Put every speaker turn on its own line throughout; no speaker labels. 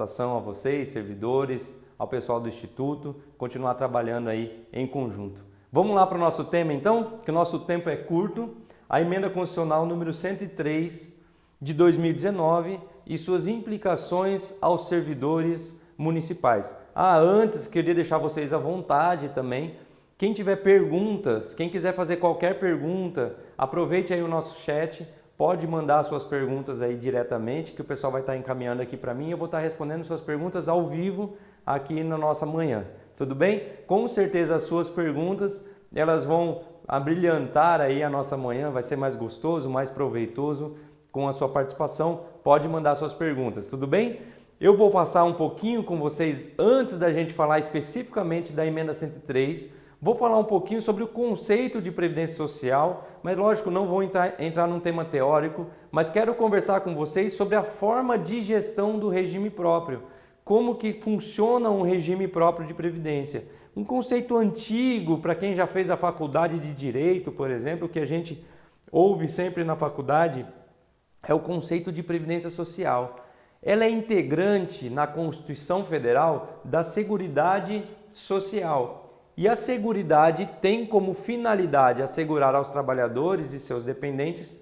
capacitação a vocês, servidores, ao pessoal do Instituto, continuar trabalhando aí em conjunto. Vamos lá para o nosso tema então, que o nosso tempo é curto, a Emenda Constitucional número 103 de 2019 e suas implicações aos servidores municipais. Antes, queria deixar vocês à vontade também. Quem tiver perguntas, quem quiser fazer qualquer pergunta, aproveite aí o nosso chat, pode mandar suas perguntas aí diretamente, que o pessoal vai estar encaminhando aqui para mim. Eu vou estar respondendo suas perguntas ao vivo aqui na nossa manhã. Tudo bem? Com certeza as suas perguntas, elas vão abrilhantar aí a nossa manhã, vai ser mais gostoso, mais proveitoso com a sua participação. Pode mandar suas perguntas, tudo bem? Eu vou passar um pouquinho com vocês, antes da gente falar especificamente da Emenda 103, vou falar um pouquinho sobre o conceito de Previdência Social, mas lógico, não vou entrar num tema teórico, mas quero conversar com vocês sobre a forma de gestão do regime próprio, como que funciona um regime próprio de Previdência. Um conceito antigo, para quem já fez a faculdade de Direito, por exemplo, que a gente ouve sempre na faculdade, é o conceito de Previdência Social. Ela é integrante na Constituição Federal da Seguridade Social. E a Seguridade tem como finalidade assegurar aos trabalhadores e seus dependentes,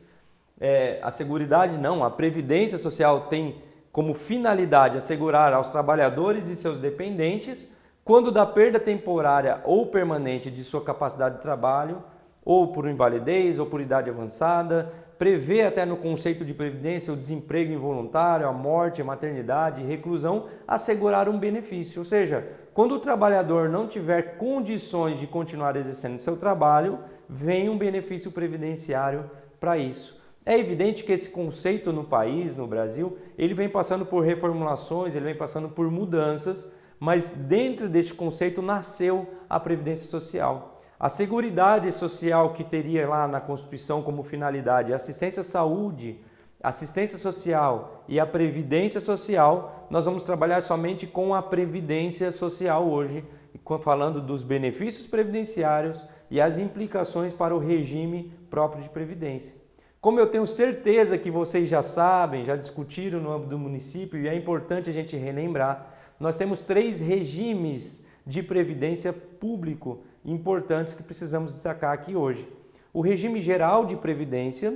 a Previdência Social tem como finalidade assegurar aos trabalhadores e seus dependentes quando da perda temporária ou permanente de sua capacidade de trabalho, ou por invalidez ou por idade avançada, prevê até no conceito de previdência o desemprego involuntário, a morte, a maternidade, reclusão, assegurar um benefício. Ou seja, quando o trabalhador não tiver condições de continuar exercendo seu trabalho, vem um benefício previdenciário para isso. É evidente que esse conceito no país, no Brasil, ele vem passando por reformulações, ele vem passando por mudanças, mas dentro deste conceito nasceu a Previdência Social. A Seguridade Social, que teria lá na Constituição como finalidade assistência à saúde, assistência social e a Previdência Social, nós vamos trabalhar somente com a Previdência Social hoje, falando dos benefícios previdenciários e as implicações para o regime próprio de Previdência. Como eu tenho certeza que vocês já sabem, já discutiram no âmbito do município e é importante a gente relembrar, nós temos 3 regimes de previdência público importantes que precisamos destacar aqui hoje. O regime geral de previdência,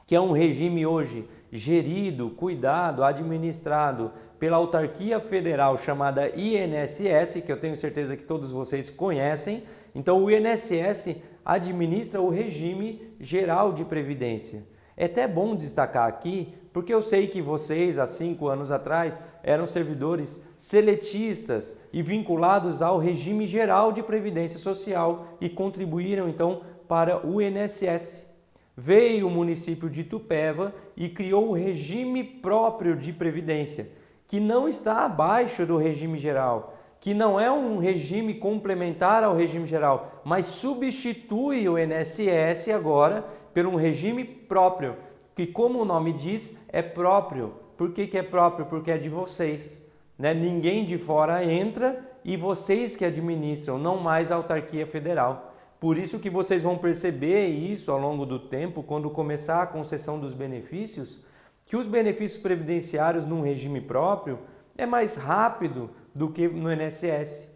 que é um regime hoje gerido, cuidado, administrado pela autarquia federal chamada INSS, que eu tenho certeza que todos vocês conhecem. Então o INSS administra o regime geral de previdência. É até bom destacar aqui, porque eu sei que vocês, há 5 anos atrás, eram servidores seletistas e vinculados ao regime geral de previdência social e contribuíram então para o INSS. Veio o município de Itupeva e criou o regime próprio de previdência, que não está abaixo do regime geral, que não é um regime complementar ao regime geral, mas substitui o INSS agora por um regime próprio, que como o nome diz, é próprio. Por que é próprio? Porque é de vocês, né? Ninguém de fora entra e vocês que administram, não mais a autarquia federal. Por isso que vocês vão perceber isso ao longo do tempo, quando começar a concessão dos benefícios, que os benefícios previdenciários num regime próprio é mais rápido do que no INSS.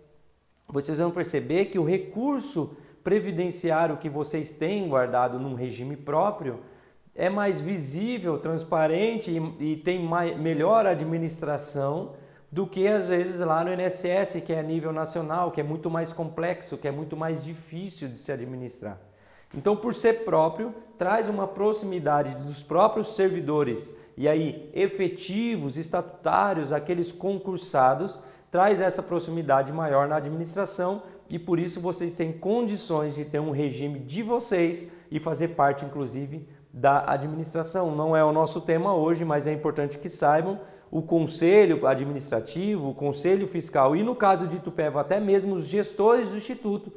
Vocês vão perceber que o recurso previdenciário que vocês têm guardado num regime próprio é mais visível, transparente e tem melhor administração do que às vezes lá no INSS, que é a nível nacional, que é muito mais complexo, que é muito mais difícil de se administrar. Então, por ser próprio, traz uma proximidade dos próprios servidores e aí efetivos, estatutários, aqueles concursados, traz essa proximidade maior na administração e por isso vocês têm condições de ter um regime de vocês e fazer parte, inclusive, da administração. Não é o nosso tema hoje, mas é importante que saibam, o Conselho Administrativo, o Conselho Fiscal e, no caso de Itupeva, até mesmo os gestores do Instituto,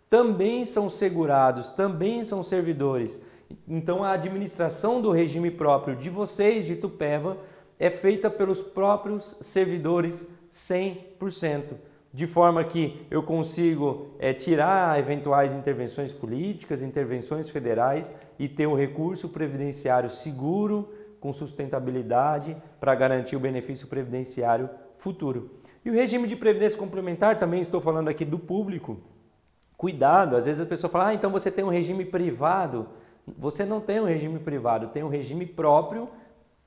também são segurados, também são servidores. Então, a administração do regime próprio de vocês, de Itupeva, é feita pelos próprios servidores 100%. De forma que eu consigo tirar eventuais intervenções políticas, intervenções federais e ter o recurso previdenciário seguro, com sustentabilidade para garantir o benefício previdenciário futuro. E o regime de previdência complementar, também estou falando aqui do público. Cuidado, às vezes a pessoa fala, então você tem um regime privado. Você não tem um regime privado, tem um regime próprio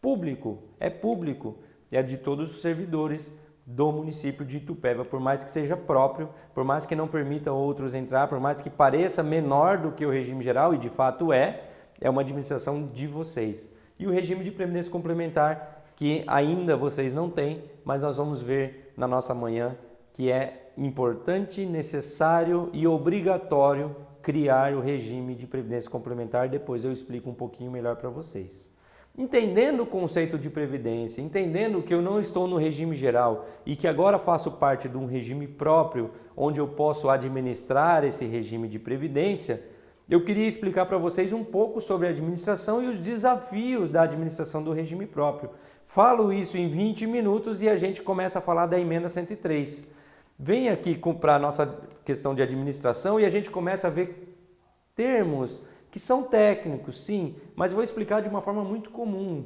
público. É de todos os servidores do município de Itupeva, por mais que seja próprio, por mais que não permita outros entrar, por mais que pareça menor do que o regime geral, e de fato é uma administração de vocês. E o regime de previdência complementar, que ainda vocês não têm, mas nós vamos ver na nossa manhã que é importante, necessário e obrigatório criar o regime de previdência complementar. Depois eu explico um pouquinho melhor para vocês. Entendendo o conceito de previdência, entendendo que eu não estou no regime geral e que agora faço parte de um regime próprio, onde eu posso administrar esse regime de previdência, eu queria explicar para vocês um pouco sobre a administração e os desafios da administração do regime próprio. Falo isso em 20 minutos e a gente começa a falar da emenda 103. Vem aqui para a nossa questão de administração e a gente começa a ver termos que são técnicos, sim, mas vou explicar de uma forma muito comum.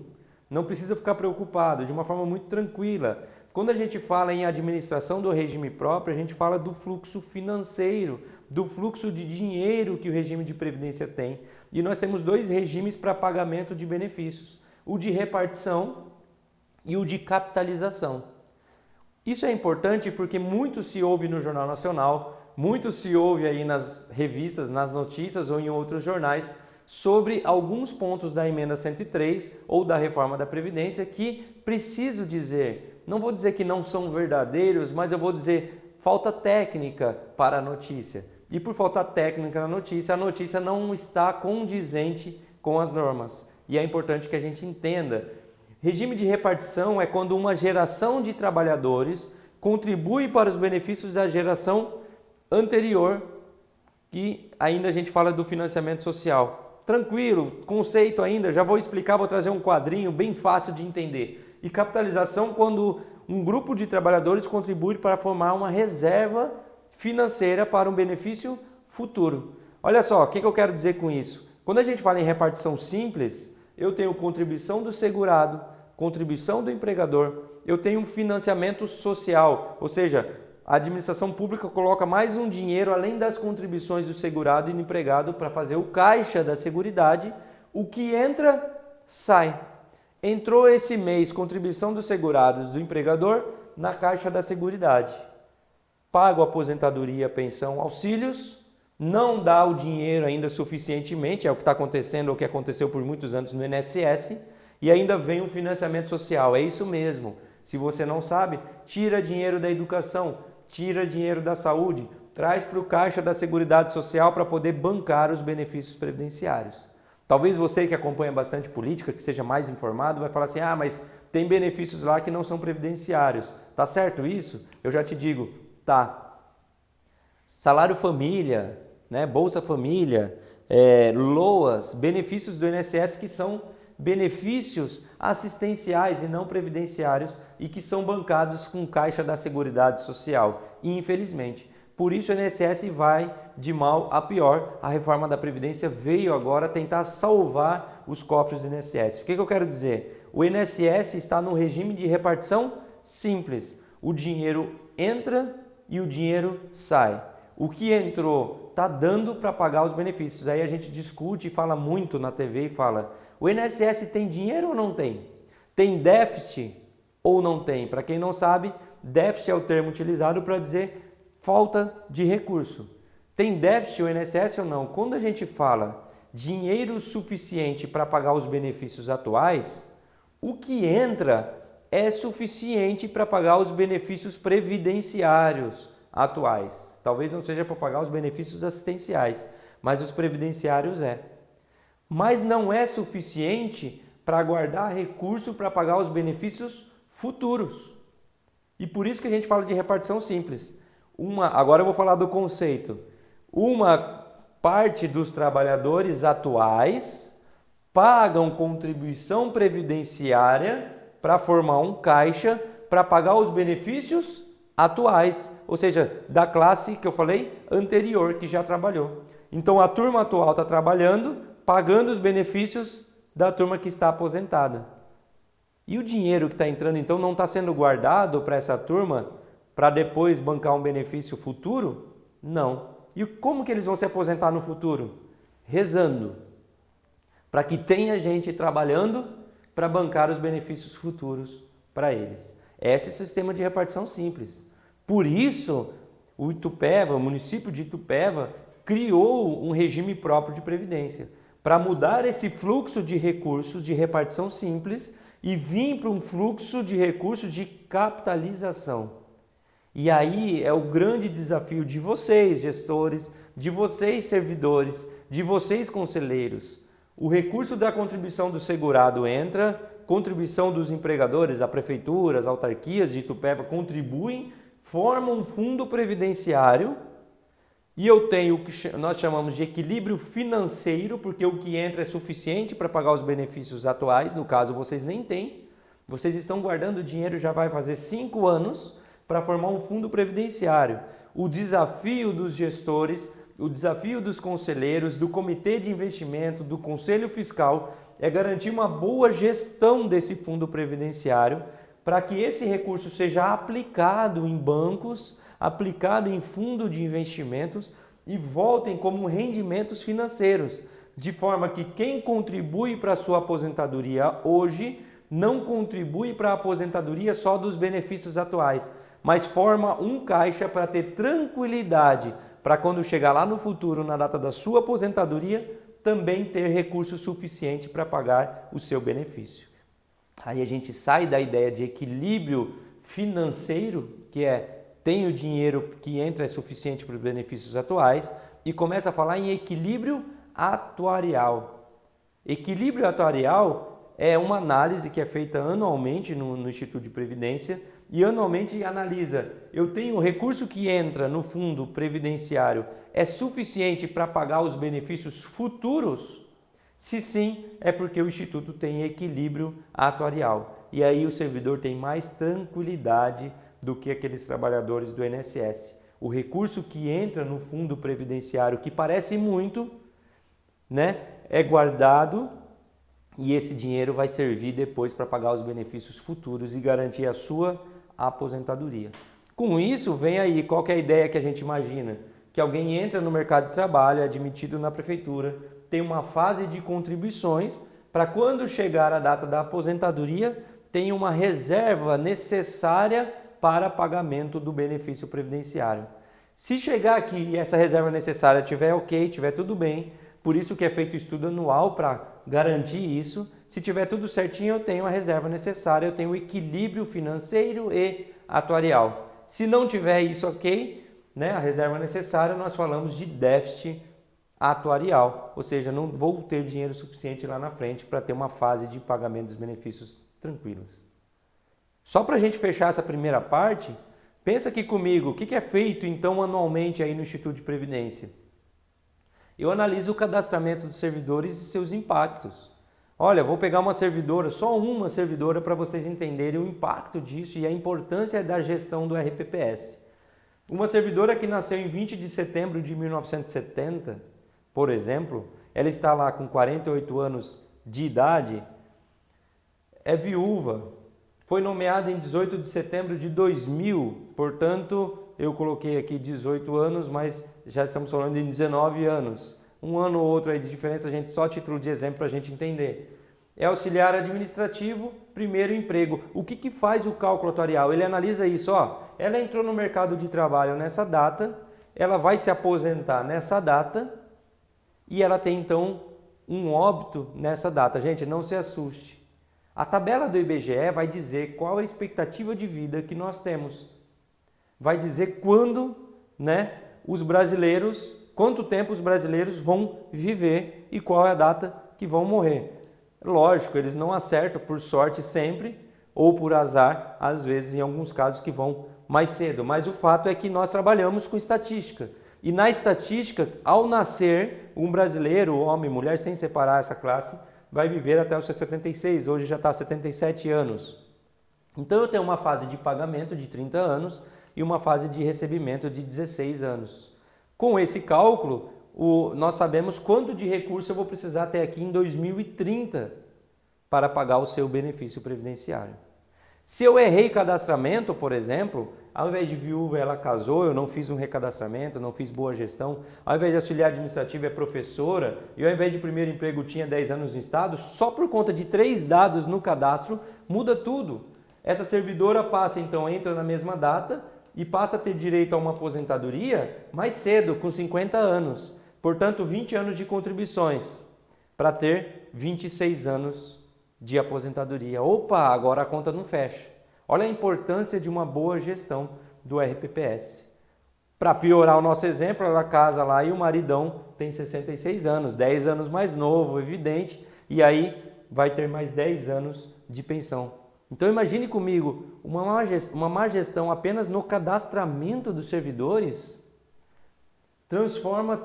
Não precisa ficar preocupado, de uma forma muito tranquila. Quando a gente fala em administração do regime próprio, a gente fala do fluxo financeiro, do fluxo de dinheiro que o regime de previdência tem. E nós temos dois regimes para pagamento de benefícios, o de repartição e o de capitalização. Isso é importante porque muito se ouve no Jornal Nacional, muito se ouve aí nas revistas, nas notícias ou em outros jornais sobre alguns pontos da emenda 103 ou da reforma da Previdência que preciso dizer, não vou dizer que não são verdadeiros, mas eu vou dizer falta técnica para a notícia. E por falta técnica na notícia, a notícia não está condizente com as normas. E é importante que a gente entenda. Regime de repartição é quando uma geração de trabalhadores contribui para os benefícios da geração anterior, e ainda a gente fala do financiamento social. Tranquilo, conceito ainda, já vou explicar, vou trazer um quadrinho bem fácil de entender. E capitalização quando um grupo de trabalhadores contribui para formar uma reserva financeira para um benefício futuro. Olha só, o que eu quero dizer com isso? Quando a gente fala em repartição simples, eu tenho contribuição do segurado, contribuição do empregador, eu tenho um financiamento social, ou seja, a administração pública coloca mais um dinheiro além das contribuições do segurado e do empregado para fazer o caixa da seguridade. O que entra, sai. Entrou esse mês contribuição dos segurados do empregador na caixa da seguridade. Pago aposentadoria, pensão, auxílios, não dá o dinheiro ainda suficientemente, é o que está acontecendo, ou o que aconteceu por muitos anos no INSS, e ainda vem um financiamento social. É isso mesmo. Se você não sabe, tira dinheiro da educação, tira dinheiro da saúde, traz para o caixa da Seguridade Social para poder bancar os benefícios previdenciários. Talvez você que acompanha bastante política, que seja mais informado, vai falar assim, mas tem benefícios lá que não são previdenciários. Tá certo isso? Eu já te digo, tá. Salário família, né? Bolsa Família, LOAS, benefícios do INSS que são benefícios assistenciais e não previdenciários e que são bancados com caixa da Seguridade Social, infelizmente. Por isso o INSS vai de mal a pior. A reforma da Previdência veio agora tentar salvar os cofres do INSS. O que eu quero dizer? O INSS está no regime de repartição simples. O dinheiro entra e o dinheiro sai. O que entrou está dando para pagar os benefícios. Aí a gente discute e fala muito na TV e fala, o INSS tem dinheiro ou não tem? Tem déficit ou não tem? Para quem não sabe, déficit é o termo utilizado para dizer falta de recurso. Tem déficit o INSS ou não? Quando a gente fala dinheiro suficiente para pagar os benefícios atuais, o que entra é suficiente para pagar os benefícios previdenciários atuais. Talvez não seja para pagar os benefícios assistenciais, mas os previdenciários é. Mas não é suficiente para guardar recurso para pagar os benefícios futuros. E por isso que a gente fala de repartição simples. Agora eu vou falar do conceito. Uma parte dos trabalhadores atuais pagam contribuição previdenciária para formar um caixa para pagar os benefícios atuais, ou seja, da classe que eu falei anterior, que já trabalhou. Então a turma atual está trabalhando, pagando os benefícios da turma que está aposentada. E o dinheiro que está entrando, então, não está sendo guardado para essa turma para depois bancar um benefício futuro? Não. E como que eles vão se aposentar no futuro? Rezando. Para que tenha gente trabalhando para bancar os benefícios futuros para eles. Esse é o sistema de repartição simples. Por isso, o Itupeva, o município de Itupeva, criou um regime próprio de previdência para mudar esse fluxo de recursos de repartição simples e vir para um fluxo de recursos de capitalização. E aí é o grande desafio de vocês, gestores, de vocês, servidores, de vocês, conselheiros. O recurso da contribuição do segurado entra, contribuição dos empregadores, a prefeitura, as autarquias de Itupeva contribuem, formam um fundo previdenciário e eu tenho o que nós chamamos de equilíbrio financeiro, porque o que entra é suficiente para pagar os benefícios atuais, no caso vocês nem têm, vocês estão guardando dinheiro, já vai fazer 5 anos para formar um fundo previdenciário. O desafio dos gestores, o desafio dos conselheiros, do comitê de investimento, do conselho fiscal, é garantir uma boa gestão desse fundo previdenciário para que esse recurso seja aplicado em bancos, aplicado em fundo de investimentos e voltem como rendimentos financeiros, de forma que quem contribui para a sua aposentadoria hoje não contribui para a aposentadoria só dos benefícios atuais, mas forma um caixa para ter tranquilidade, para quando chegar lá no futuro, na data da sua aposentadoria, também ter recurso suficiente para pagar o seu benefício. Aí a gente sai da ideia de equilíbrio financeiro, que é tem o dinheiro que entra é suficiente para os benefícios atuais, e começa a falar em equilíbrio atuarial. Equilíbrio atuarial é uma análise que é feita anualmente no Instituto de Previdência e anualmente analisa, eu tenho o recurso que entra no fundo previdenciário é suficiente para pagar os benefícios futuros? Se sim, é porque o Instituto tem equilíbrio atuarial. E aí o servidor tem mais tranquilidade do que aqueles trabalhadores do INSS. O recurso que entra no fundo previdenciário, que parece muito, né, é guardado e esse dinheiro vai servir depois para pagar os benefícios futuros e garantir a sua aposentadoria. Com isso, vem aí, qual que é a ideia que a gente imagina? Que alguém entra no mercado de trabalho, é admitido na prefeitura, tem uma fase de contribuições para quando chegar a data da aposentadoria, tem uma reserva necessária para pagamento do benefício previdenciário. Se chegar aqui e essa reserva necessária estiver ok, estiver tudo bem, por isso que é feito estudo anual para garantir isso, se tiver tudo certinho eu tenho a reserva necessária, eu tenho o equilíbrio financeiro e atuarial. Se não tiver isso ok, né, a reserva necessária, nós falamos de déficit atuarial, ou seja, não vou ter dinheiro suficiente lá na frente para ter uma fase de pagamento dos benefícios tranquilas. Só para a gente fechar essa primeira parte, pensa aqui comigo, o que é feito então anualmente aí no Instituto de Previdência? Eu analiso o cadastramento dos servidores e seus impactos. Olha, vou pegar uma servidora, só uma servidora para vocês entenderem o impacto disso e a importância da gestão do RPPS. Uma servidora que nasceu em 20 de setembro de 1970, por exemplo, ela está lá com 48 anos de idade, é viúva, foi nomeada em 18 de setembro de 2000, portanto, eu coloquei aqui 18 anos, mas já estamos falando de 19 anos. Um ano ou outro aí de diferença, a gente só título de exemplo para a gente entender. É auxiliar administrativo, primeiro emprego. O que faz o cálculo atuarial? Ele analisa isso, ó. Ela entrou no mercado de trabalho nessa data, ela vai se aposentar nessa data e ela tem então um óbito nessa data. Gente, não se assuste. A tabela do IBGE vai dizer qual é a expectativa de vida que nós temos. Vai dizer quando, né, os brasileiros, quanto tempo os brasileiros vão viver e qual é a data que vão morrer. Lógico, eles não acertam por sorte sempre ou por azar, às vezes em alguns casos que vão mais cedo. Mas o fato é que nós trabalhamos com estatística. E na estatística, ao nascer, um brasileiro, homem, mulher, sem separar essa classe, vai viver até os seus 76, hoje já está 77 anos. Então eu tenho uma fase de pagamento de 30 anos e uma fase de recebimento de 16 anos. Com esse cálculo, nós sabemos quanto de recurso eu vou precisar até aqui em 2030 para pagar o seu benefício previdenciário. Se eu errei cadastramento, por exemplo, ao invés de viúva ela casou, eu não fiz um recadastramento, não fiz boa gestão, ao invés de auxiliar administrativo é professora, e ao invés de primeiro emprego tinha 10 anos no estado, só por conta de 3 dados no cadastro, muda tudo. Essa servidora passa, então, entra na mesma data e passa a ter direito a uma aposentadoria mais cedo, com 50 anos. Portanto, 20 anos de contribuições, para ter 26 anos de aposentadoria. Opa, agora a conta não fecha. Olha a importância de uma boa gestão do RPPS. Para piorar o nosso exemplo, ela casa lá e o maridão tem 66 anos, 10 anos mais novo, evidente, e aí vai ter mais 10 anos de pensão. Então imagine comigo, uma má gestão apenas no cadastramento dos servidores transforma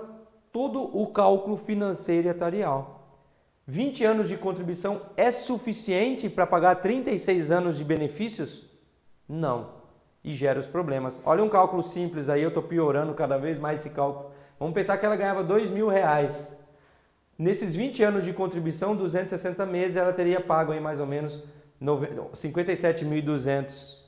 todo o cálculo financeiro e atuarial. 20 anos de contribuição é suficiente para pagar 36 anos de benefícios? Não. E gera os problemas. Olha um cálculo simples aí, eu estou piorando cada vez mais esse cálculo. Vamos pensar que ela ganhava R$2.000. Nesses 20 anos de contribuição, 260 meses, ela teria pago aí mais ou menos 57.200.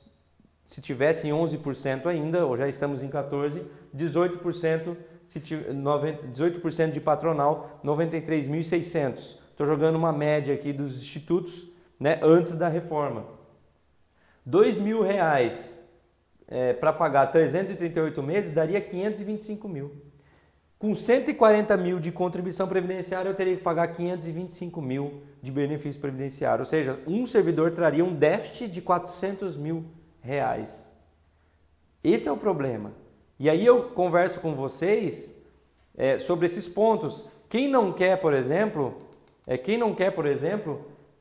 Se tivesse em 11% ainda, ou já estamos em 14%, 18%, 18% de patronal, 93.600. Estou jogando uma média aqui dos institutos, né, antes da reforma. R$2.000 para pagar 338 meses daria 525 mil. Com 140 mil de contribuição previdenciária, eu teria que pagar 525 mil de benefício previdenciário. Ou seja, um servidor traria um déficit de R$400 mil. Esse é o problema. E aí eu converso com vocês sobre esses pontos. Quem não quer, por exemplo,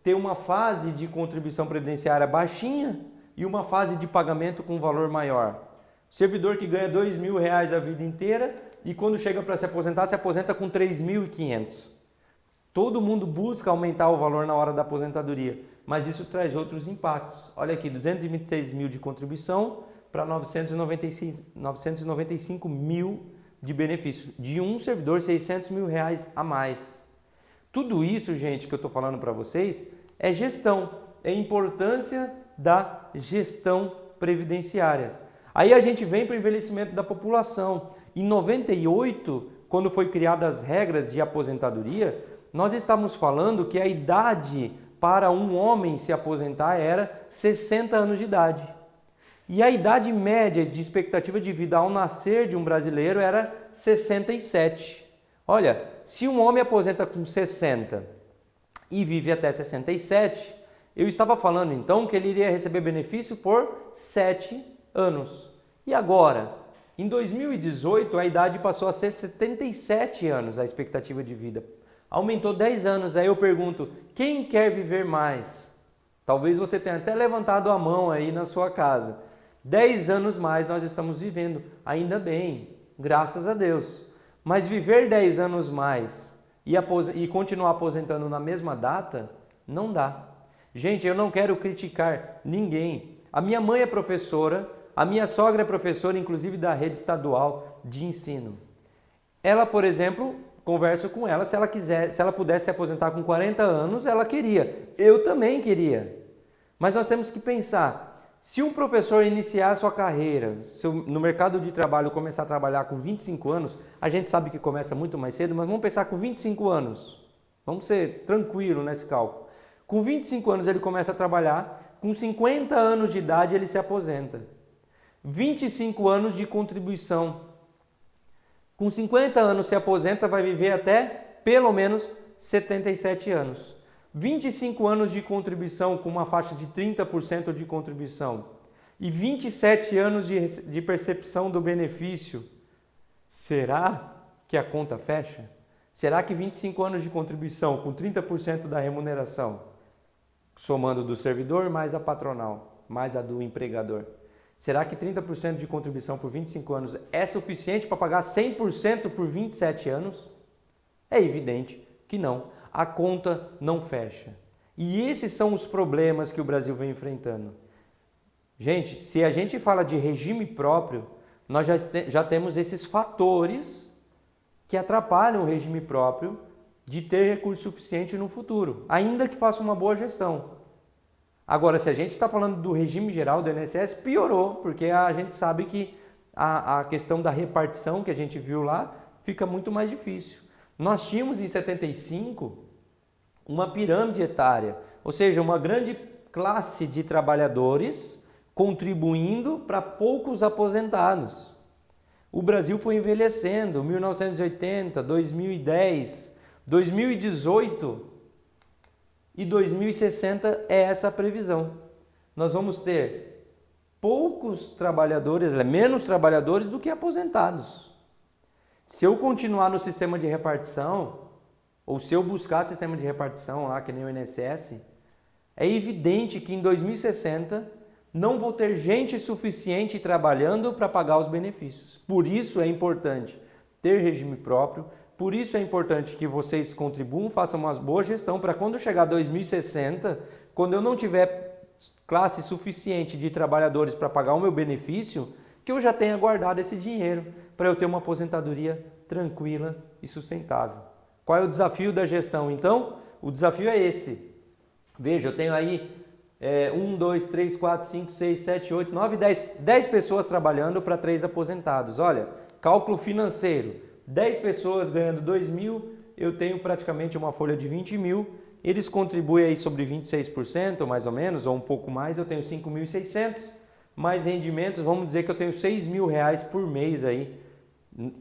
ter uma fase de contribuição previdenciária baixinha e uma fase de pagamento com valor maior. Servidor que ganha R$2.000 a vida inteira e quando chega para se aposenta com 3.500. Todo mundo busca aumentar o valor na hora da aposentadoria, mas isso traz outros impactos. Olha aqui, 226 mil de contribuição para 995 mil de benefício. De um servidor, R$600 mil a mais. Tudo isso, gente, que eu estou falando para vocês, é gestão, é importância da gestão previdenciária. Aí a gente vem para o envelhecimento da população. Em 98, quando foi criadas as regras de aposentadoria, nós estávamos falando que a idade para um homem se aposentar era 60 anos de idade. E a idade média de expectativa de vida ao nascer de um brasileiro era 67. Olha, se um homem aposenta com 60 e vive até 67, eu estava falando então que ele iria receber benefício por 7 anos. E agora, em 2018, a idade passou a ser 77 anos, a expectativa de vida. Aumentou 10 anos. Aí eu pergunto, quem quer viver mais? Talvez você tenha até levantado a mão aí na sua casa. 10 anos mais nós estamos vivendo. Ainda bem, graças a Deus. Mas viver 10 anos mais e continuar aposentando na mesma data, não dá. Gente, eu não quero criticar ninguém. A minha mãe é professora, a minha sogra é professora, inclusive da rede estadual de ensino. Ela, por exemplo, converso com ela, se ela pudesse se aposentar com 40 anos, ela queria. Eu também queria. Mas nós temos que pensar, se um professor iniciar a sua carreira, no mercado de trabalho começar a trabalhar com 25 anos, a gente sabe que começa muito mais cedo, mas vamos pensar com 25 anos. Vamos ser tranquilos nesse cálculo. Com 25 anos ele começa a trabalhar, com 50 anos de idade ele se aposenta. 25 anos de contribuição. Com 50 anos se aposenta, vai viver até pelo menos 77 anos. 25 anos de contribuição com uma faixa de 30% de contribuição e 27 anos de percepção do benefício. Será que a conta fecha? Será que 25 anos de contribuição com 30% da remuneração, somando do servidor mais a patronal, mais a do empregador, será que 30% de contribuição por 25 anos é suficiente para pagar 100% por 27 anos? É evidente que não. A conta não fecha. E esses são os problemas que o Brasil vem enfrentando. Gente, se a gente fala de regime próprio, nós já temos esses fatores que atrapalham o regime próprio de ter recurso suficiente no futuro, ainda que faça uma boa gestão. Agora, se a gente está falando do regime geral do INSS, piorou, porque a gente sabe que a questão da repartição que a gente viu lá fica muito mais difícil. Nós tínhamos em 75 uma pirâmide etária, ou seja, uma grande classe de trabalhadores contribuindo para poucos aposentados. O Brasil foi envelhecendo, 1980, 2010, 2018 e 2060 é essa a previsão. Nós vamos ter poucos trabalhadores, menos trabalhadores do que aposentados. Se eu continuar no sistema de repartição, ou se eu buscar sistema de repartição lá, que nem o INSS, é evidente que em 2060 não vou ter gente suficiente trabalhando para pagar os benefícios. Por isso é importante ter regime próprio, por isso é importante que vocês contribuam, façam uma boa gestão para quando chegar 2060, quando eu não tiver classe suficiente de trabalhadores para pagar o meu benefício, que eu já tenha guardado esse dinheiro para eu ter uma aposentadoria tranquila e sustentável. Qual é o desafio da gestão, então? O desafio é esse. Veja, eu tenho aí 1, 2, 3, 4, 5, 6, 7, 8, 9, 10 pessoas trabalhando para 3 aposentados. Olha, cálculo financeiro, 10 pessoas ganhando 2 mil, eu tenho praticamente uma folha de 20 mil, eles contribuem aí sobre 26% mais ou menos, ou um pouco mais, eu tenho 5.600, mais rendimentos, vamos dizer que eu tenho 6 mil reais por mês aí,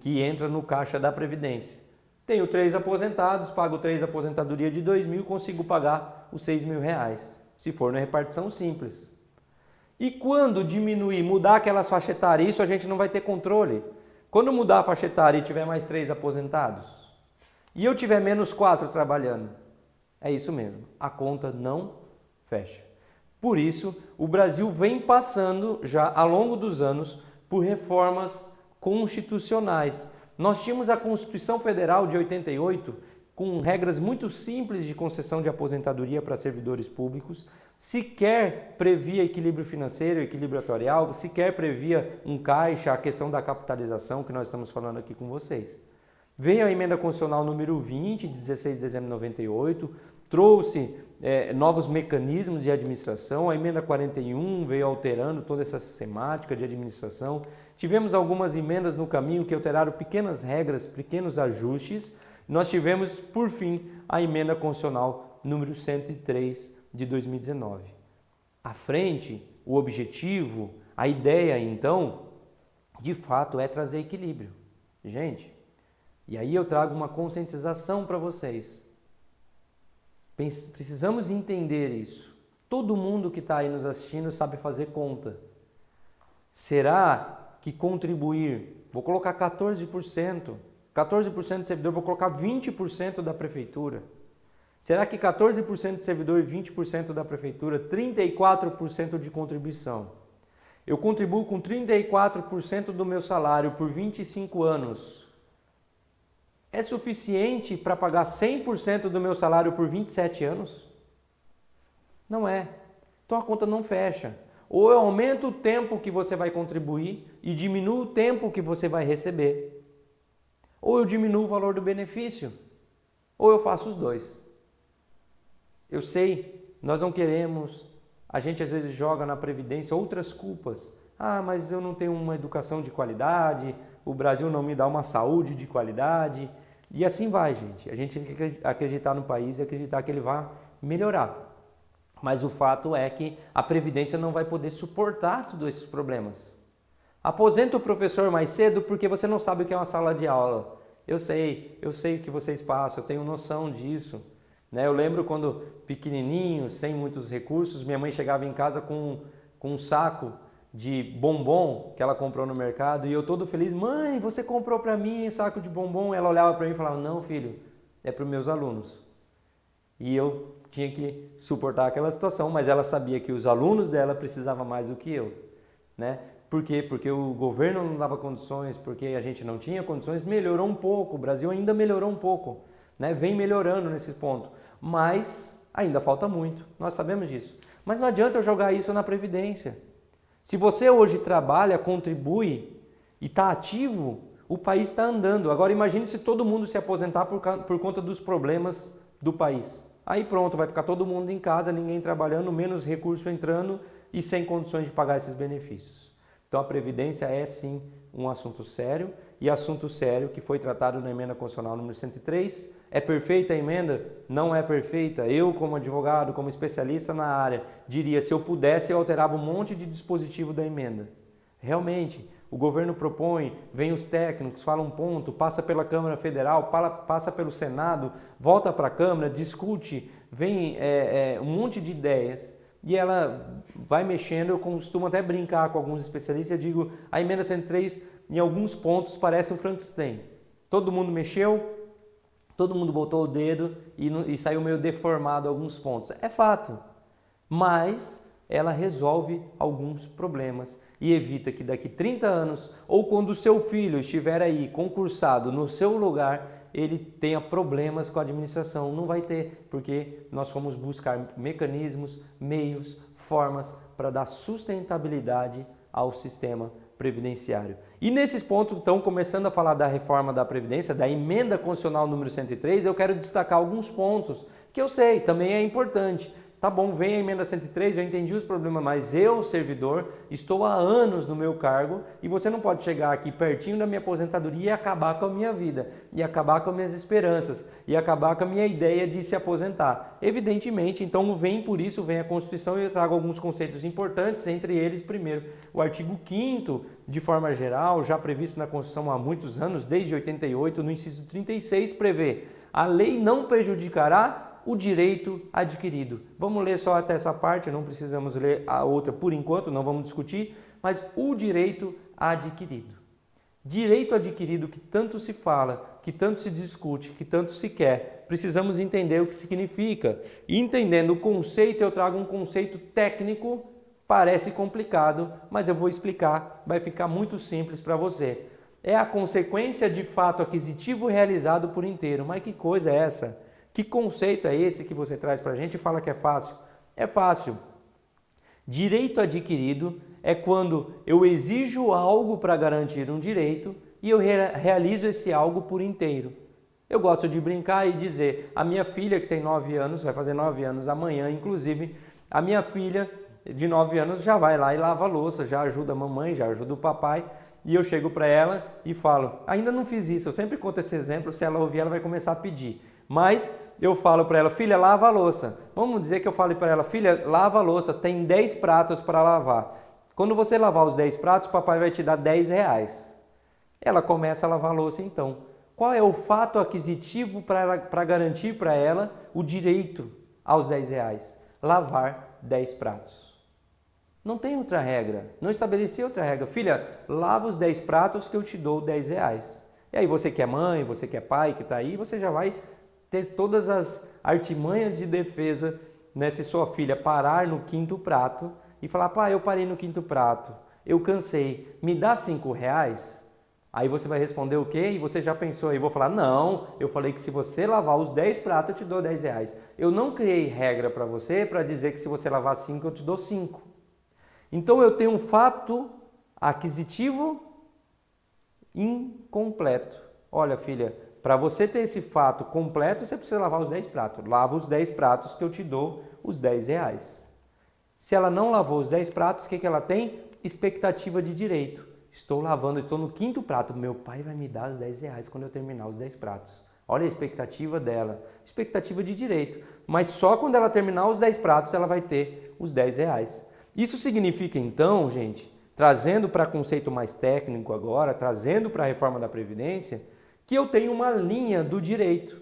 que entra no caixa da Previdência. Tenho 3 aposentados, pago 3 aposentadoria de 2 mil, consigo pagar os 6 mil reais, se for na repartição simples. E quando diminuir, mudar aquelas faixas etárias, isso a gente não vai ter controle. Quando mudar a faixa etária e tiver mais 3 aposentados, e eu tiver menos 4 trabalhando, é isso mesmo, a conta não fecha. Por isso, o Brasil vem passando já ao longo dos anos por reformas constitucionais. Nós tínhamos a Constituição Federal de 88, com regras muito simples de concessão de aposentadoria para servidores públicos, sequer previa equilíbrio financeiro, equilíbrio atuarial, sequer previa um caixa, a questão da capitalização que nós estamos falando aqui com vocês. Veio a emenda constitucional número 20, de 16 de dezembro de 98, trouxe novos mecanismos de administração, a emenda 41 veio alterando toda essa sistemática de administração. Tivemos algumas emendas no caminho que alteraram pequenas regras, pequenos ajustes. Nós tivemos, por fim, a emenda constitucional número 103 de 2019. À frente, o objetivo, a ideia, então, de fato, é trazer equilíbrio. Gente, e aí eu trago uma conscientização para vocês. Precisamos entender isso. Todo mundo que está aí nos assistindo sabe fazer conta. Será que contribuir, vou colocar 14% de servidor, vou colocar 20% da prefeitura. Será que 14% de servidor e 20% da prefeitura, 34% de contribuição? Eu contribuo com 34% do meu salário por 25 anos. É suficiente para pagar 100% do meu salário por 27 anos? Não é. Então a conta não fecha. Ou eu aumento o tempo que você vai contribuir e diminuo o tempo que você vai receber. Ou eu diminuo o valor do benefício. Ou eu faço os dois. Eu sei, nós não queremos, a gente às vezes joga na Previdência outras culpas. Ah, mas eu não tenho uma educação de qualidade, o Brasil não me dá uma saúde de qualidade. E assim vai, gente. A gente tem que acreditar no país e acreditar que ele vai melhorar. Mas o fato é que a Previdência não vai poder suportar todos esses problemas. Aposenta o professor mais cedo porque você não sabe o que é uma sala de aula. Eu sei o que vocês passam, eu tenho noção disso. Eu lembro quando pequenininho, sem muitos recursos, minha mãe chegava em casa com um saco de bombom que ela comprou no mercado e eu todo feliz, mãe, você comprou para mim um saco de bombom? Ela olhava para mim e falava, não filho, é para os meus alunos. E eu tinha que suportar aquela situação, mas ela sabia que os alunos dela precisavam mais do que eu. Por quê? Porque o governo não dava condições, porque a gente não tinha condições, melhorou um pouco, o Brasil ainda melhorou um pouco, vem melhorando nesse ponto, mas ainda falta muito, nós sabemos disso. Mas não adianta eu jogar isso na Previdência. Se você hoje trabalha, contribui e está ativo, O país está andando. Agora imagine se todo mundo se aposentar por conta dos problemas do país. Aí pronto, vai ficar todo mundo em casa, ninguém trabalhando, menos recurso entrando e sem condições de pagar esses benefícios. Então a Previdência é sim um assunto sério, e assunto sério que foi tratado na emenda constitucional número 103. É perfeita a emenda? Não é perfeita. Eu, como advogado, como especialista na área, diria, se eu pudesse, eu alterava um monte de dispositivo da emenda. Realmente, o governo propõe, vem os técnicos, fala um ponto, passa pela Câmara Federal, passa pelo Senado, volta para a Câmara, discute, vem um monte de ideias e ela vai mexendo. Eu costumo até brincar com alguns especialistas, eu digo, a emenda 103 em alguns pontos parece um Frankenstein. Todo mundo mexeu, todo mundo botou o dedo e saiu meio deformado alguns pontos. É fato, mas ela resolve alguns problemas e evita que daqui 30 anos, ou quando o seu filho estiver aí concursado no seu lugar, ele tenha problemas com a administração. Não vai ter, porque nós fomos buscar mecanismos, meios, formas para dar sustentabilidade ao sistema previdenciário. E nesses pontos, então, começando a falar da reforma da Previdência, da emenda constitucional número 103, eu quero destacar alguns pontos que eu sei, também é importante. Tá bom, vem a emenda 103, eu entendi os problemas, mas eu, servidor, estou há anos no meu cargo e você não pode chegar aqui pertinho da minha aposentadoria e acabar com a minha vida, e acabar com as minhas esperanças, e acabar com a minha ideia de se aposentar. Evidentemente, então por isso vem a Constituição e eu trago alguns conceitos importantes, entre eles, primeiro, o artigo 5º, de forma geral, já previsto na Constituição há muitos anos, desde 88, no inciso 36, prevê: a lei não prejudicará o direito adquirido. Vamos ler só até essa parte, não precisamos ler a outra por enquanto, não vamos discutir, mas o direito adquirido. Direito adquirido que tanto se fala, que tanto se discute, que tanto se quer, precisamos entender o que significa. E entendendo o conceito, eu trago um conceito técnico, parece complicado, mas eu vou explicar, vai ficar muito simples para você. É a consequência de fato aquisitivo realizado por inteiro. Mas que coisa é essa? Que conceito é esse que você traz para a gente e fala que é fácil? É fácil. Direito adquirido é quando eu exijo algo para garantir um direito e eu realizo esse algo por inteiro. Eu gosto de brincar e dizer, a minha filha que tem 9 anos, vai fazer 9 anos amanhã, inclusive, a minha filha de 9 anos já vai lá e lava a louça, já ajuda a mamãe, já ajuda o papai, e eu chego para ela e falo, ainda não fiz isso, eu sempre conto esse exemplo, se ela ouvir ela vai começar a pedir, mas eu falo para ela, filha, lava a louça. Vamos dizer que eu falo para ela, filha, lava a louça, tem 10 pratos para lavar. Quando você lavar os 10 pratos, papai vai te dar R$10. Ela começa a lavar a louça então. Qual é o fato aquisitivo para garantir para ela o direito aos R$10? Lavar 10 pratos. Não tem outra regra, não estabeleci outra regra. Filha, lava os 10 pratos que eu te dou R$10. E aí você que é mãe, você que é pai, que está aí, você já vai ter todas as artimanhas de defesa, né, se sua filha parar no 5º prato e falar, pai, eu parei no 5º prato, eu cansei, me dá R$5? Aí você vai responder o quê? E você já pensou aí, vou falar, não, eu falei que se você lavar os 10 pratos eu te dou R$10. Eu não criei regra para você para dizer que se você lavar 5 eu te dou 5. Então eu tenho um fato aquisitivo incompleto. Olha, filha, para você ter esse fato completo, você precisa lavar os 10 pratos. Lava os 10 pratos que eu te dou os R$10. Se ela não lavou os 10 pratos, o que ela tem? Expectativa de direito. Estou lavando, estou no 5º prato. Meu pai vai me dar os R$10 quando eu terminar os 10 pratos. Olha a expectativa dela. Expectativa de direito. Mas só quando ela terminar os 10 pratos, ela vai ter os R$10. Isso significa então, gente, trazendo para conceito mais técnico agora, trazendo para a reforma da Previdência, que eu tenho uma linha do direito.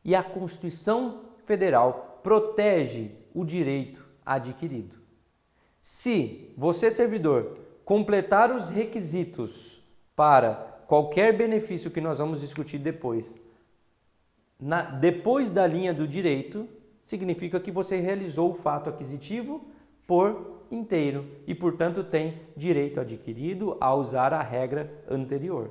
E a Constituição Federal protege o direito adquirido. Se você, servidor, completar os requisitos para qualquer benefício que nós vamos discutir depois, depois da linha do direito, significa que você realizou o fato aquisitivo por inteiro e, portanto, tem direito adquirido a usar a regra anterior.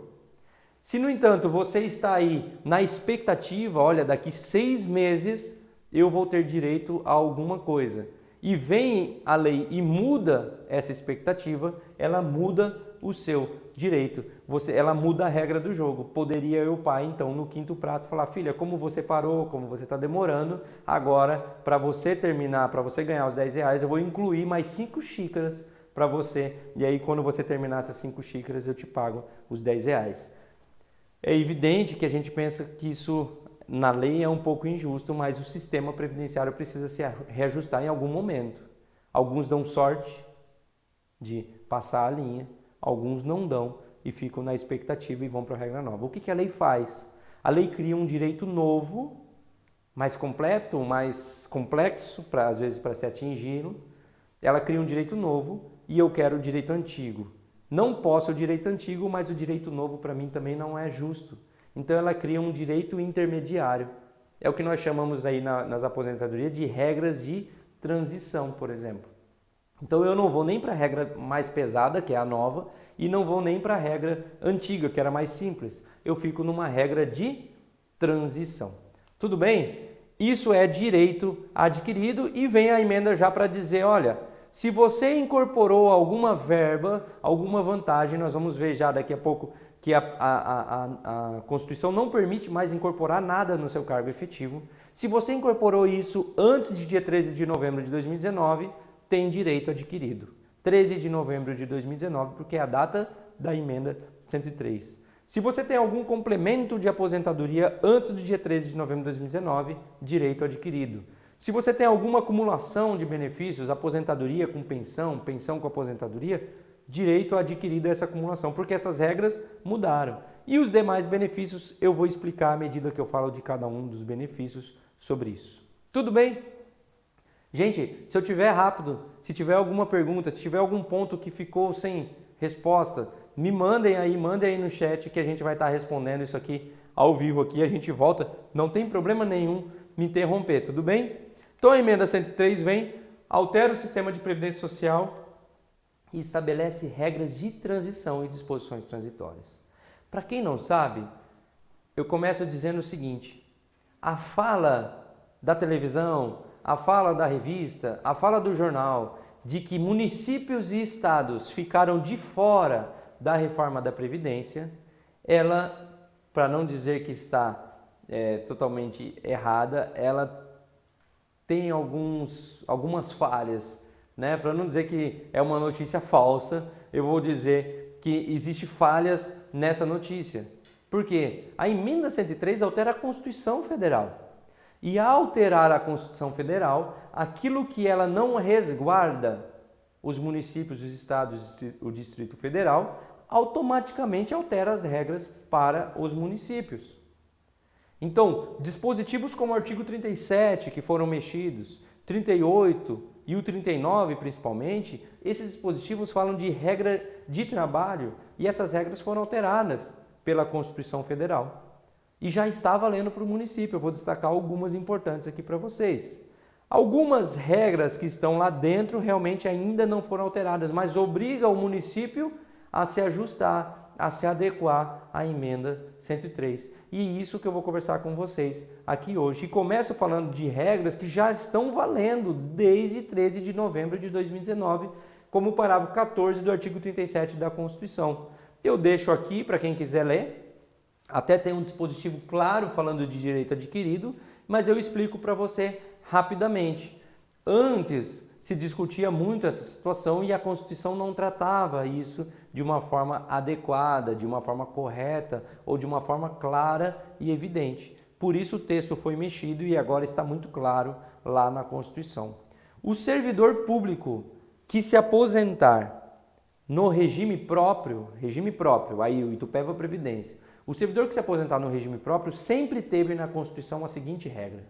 Se, no entanto, você está aí na expectativa, olha, daqui 6 meses eu vou ter direito a alguma coisa, e vem a lei e muda essa expectativa, ela muda o seu direito, ela muda a regra do jogo. Poderia eu, pai, então, no quinto prato, falar, filha, como você parou, como você está demorando, agora, para você terminar, para você ganhar os R$10, eu vou incluir mais 5 xícaras para você, e aí quando você terminar essas 5 xícaras, eu te pago os R$10. É evidente que a gente pensa que isso na lei é um pouco injusto, mas o sistema previdenciário precisa se reajustar em algum momento. Alguns dão sorte de passar a linha, alguns não dão e ficam na expectativa e vão para a regra nova. O que a lei faz? A lei cria um direito novo, mais completo, mais complexo, às vezes para se atingi-lo. Ela cria um direito novo e eu quero o direito antigo. Não posso o direito antigo, mas o direito novo para mim também não é justo. Então ela cria um direito intermediário. É o que nós chamamos aí nas aposentadorias de regras de transição, por exemplo. Então eu não vou nem para a regra mais pesada, que é a nova, e não vou nem para a regra antiga, que era mais simples. Eu fico numa regra de transição. Tudo bem? Isso é direito adquirido e vem a emenda já para dizer, olha, se você incorporou alguma verba, alguma vantagem, nós vamos ver já daqui a pouco que a Constituição não permite mais incorporar nada no seu cargo efetivo. Se você incorporou isso antes de dia 13 de novembro de 2019, tem direito adquirido. 13 de novembro de 2019, porque é a data da emenda 103. Se você tem algum complemento de aposentadoria antes do dia 13 de novembro de 2019, direito adquirido. Se você tem alguma acumulação de benefícios, aposentadoria com pensão, pensão com aposentadoria, direito adquirido a essa acumulação, porque essas regras mudaram. E os demais benefícios eu vou explicar à medida que eu falo de cada um dos benefícios sobre isso. Tudo bem? Gente, se eu tiver rápido, se tiver alguma pergunta, se tiver algum ponto que ficou sem resposta, me mandem aí no chat que a gente vai estar respondendo isso aqui ao vivo aqui, a gente volta, não tem problema nenhum me interromper, tudo bem? Então a emenda 103 vem, altera o sistema de previdência social e estabelece regras de transição e disposições transitórias. Para quem não sabe, eu começo dizendo o seguinte, a fala da televisão, a fala da revista, a fala do jornal, de que municípios e estados ficaram de fora da reforma da Previdência, ela, para não dizer que está totalmente errada, ela tem algumas falhas, né? Para não dizer que é uma notícia falsa, eu vou dizer que existe falhas nessa notícia. Por quê? A emenda 103 altera a Constituição Federal. E ao alterar a Constituição Federal, aquilo que ela não resguarda, os municípios, os estados, o Distrito Federal, automaticamente altera as regras para os municípios. Então, dispositivos como o artigo 37, que foram mexidos, 38 e o 39 principalmente, esses dispositivos falam de regra de trabalho e essas regras foram alteradas pela Constituição Federal. E já está valendo para o município. Eu vou destacar algumas importantes aqui para vocês. Algumas regras que estão lá dentro realmente ainda não foram alteradas, mas obriga o município a se ajustar, a se adequar à emenda 103. E isso que eu vou conversar com vocês aqui hoje. E começo falando de regras que já estão valendo desde 13 de novembro de 2019, como o parágrafo 14 do artigo 37 da Constituição. Eu deixo aqui para quem quiser ler. Até tem um dispositivo claro falando de direito adquirido, mas eu explico para você rapidamente. Antes se discutia muito essa situação e a Constituição não tratava isso de uma forma adequada, de uma forma correta ou de uma forma clara e evidente. Por isso o texto foi mexido e agora está muito claro lá na Constituição. O servidor público que se aposentar no regime próprio, aí o Itupeva Previdência, o servidor que se aposentar no regime próprio sempre teve na Constituição a seguinte regra: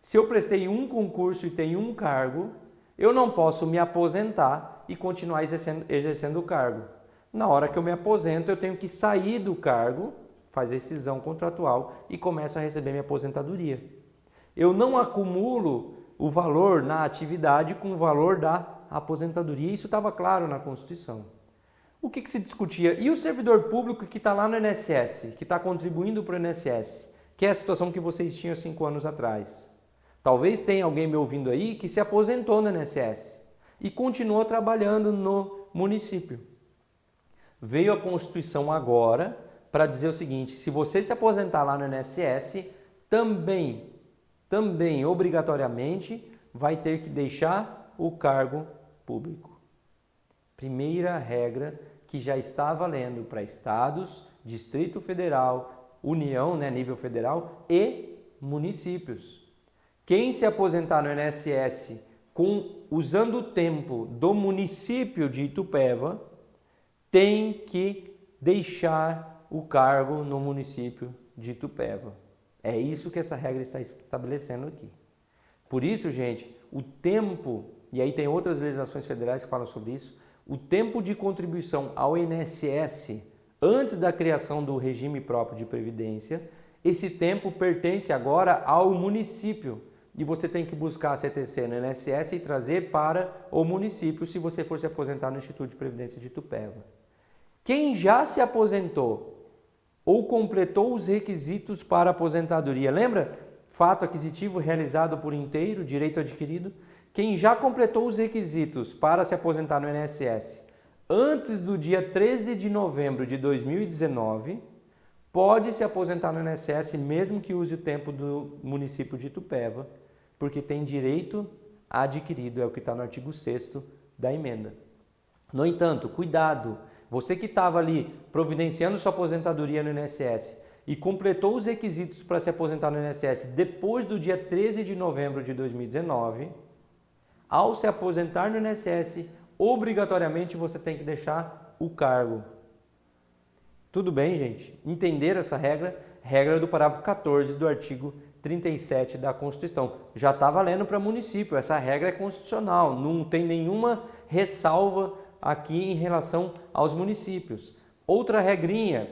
se eu prestei um concurso e tenho um cargo, eu não posso me aposentar e continuar exercendo o cargo. Na hora que eu me aposento, eu tenho que sair do cargo, fazer rescisão contratual e começo a receber minha aposentadoria. Eu não acumulo o valor na atividade com o valor da aposentadoria. Isso estava claro na Constituição. O que se discutia? E o servidor público que está lá no INSS, que está contribuindo para o INSS, que é a situação que vocês tinham 5 anos atrás? Talvez tenha alguém me ouvindo aí que se aposentou no INSS e continuou trabalhando no município. Veio a Constituição agora para dizer o seguinte: se você se aposentar lá no INSS, também obrigatoriamente vai ter que deixar o cargo público. Primeira regra que já está valendo para estados, Distrito Federal, União, nível federal e municípios. Quem se aposentar no INSS usando o tempo do município de Itupeva tem que deixar o cargo no município de Itupeva. É isso que essa regra está estabelecendo aqui. Por isso, gente, o tempo, e aí tem outras legislações federais que falam sobre isso, o tempo de contribuição ao INSS antes da criação do regime próprio de previdência, esse tempo pertence agora ao município. E você tem que buscar a CTC no INSS e trazer para o município se você for se aposentar no Instituto de Previdência de Itupeva. Quem já se aposentou ou completou os requisitos para aposentadoria, lembra? Fato aquisitivo realizado por inteiro, direito adquirido. Quem já completou os requisitos para se aposentar no INSS antes do dia 13 de novembro de 2019, pode se aposentar no INSS mesmo que use o tempo do município de Itupeva, porque tem direito adquirido, é o que está no artigo 6º da emenda. No entanto, cuidado, você que estava ali providenciando sua aposentadoria no INSS e completou os requisitos para se aposentar no INSS depois do dia 13 de novembro de 2019, ao se aposentar no INSS, obrigatoriamente você tem que deixar o cargo. Tudo bem, gente? Entenderam essa regra? Regra do parágrafo 14 do artigo 37 da Constituição. Já está valendo para município, essa regra é constitucional, não tem nenhuma ressalva aqui em relação aos municípios. Outra regrinha,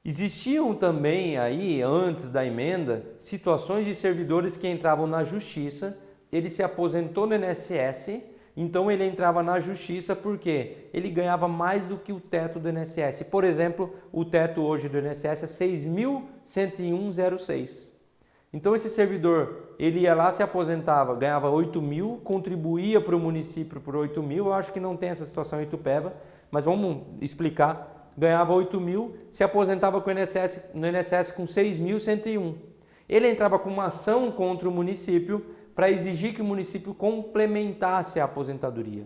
existiam também aí, antes da emenda, situações de servidores que entravam na justiça, ele se aposentou no INSS, então ele entrava na justiça porque ele ganhava mais do que o teto do INSS. Por exemplo, o teto hoje do INSS é 6.101,06. Então esse servidor, ele ia lá, se aposentava, ganhava 8 mil, contribuía para o município por 8 mil, eu acho que não tem essa situação em Itupeva, mas vamos explicar. Ganhava 8 mil, se aposentava no INSS com 6.101. Ele entrava com uma ação contra o município para exigir que o município complementasse a aposentadoria.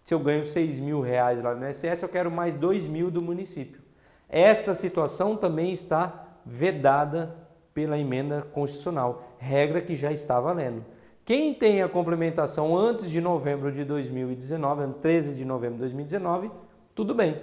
Se eu ganho 6 mil reais lá no INSS, eu quero mais 2 mil do município. Essa situação também está vedada pela emenda constitucional, regra que já está valendo. Quem tem a complementação antes de novembro de 2019, 13 de novembro de 2019, tudo bem,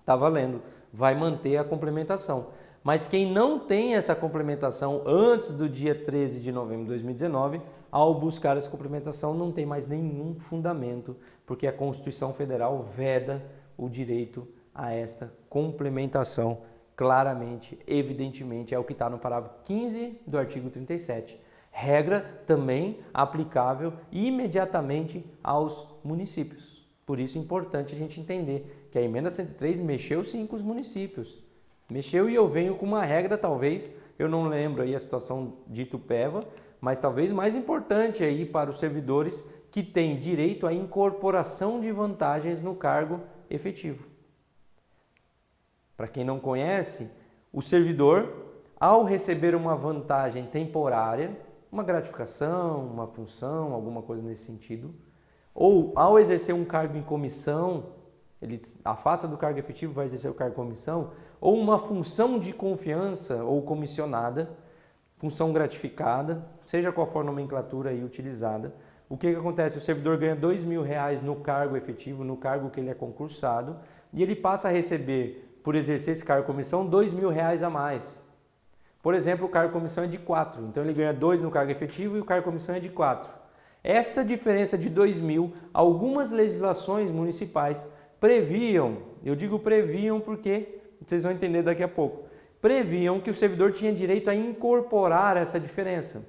está valendo, vai manter a complementação. Mas quem não tem essa complementação antes do dia 13 de novembro de 2019, ao buscar essa complementação não tem mais nenhum fundamento, porque a Constituição Federal veda o direito a esta complementação. Claramente, evidentemente, é o que está no parágrafo 15 do artigo 37. Regra também aplicável imediatamente aos municípios. Por isso é importante a gente entender que a emenda 103 mexeu sim com os municípios. Mexeu e eu venho com uma regra, talvez, eu não lembro aí a situação de Itupeva, mas talvez mais importante aí para os servidores que têm direito à incorporação de vantagens no cargo efetivo. Para quem não conhece, o servidor, ao receber uma vantagem temporária, uma gratificação, uma função, alguma coisa nesse sentido, ou ao exercer um cargo em comissão, ele afasta do cargo efetivo, vai exercer o cargo em comissão, ou uma função de confiança ou comissionada, função gratificada, seja qual for a nomenclatura aí utilizada, o que acontece? O servidor ganha 2 mil reais no cargo efetivo, no cargo que ele é concursado, e ele passa a receber, por exercer esse cargo comissão, 2 mil reais a mais. Por exemplo, o cargo comissão é de 4, então ele ganha 2 no cargo efetivo e o cargo comissão é de 4. Essa diferença de 2 mil, algumas legislações municipais previam, eu digo previam porque vocês vão entender daqui a pouco, previam que o servidor tinha direito a incorporar essa diferença.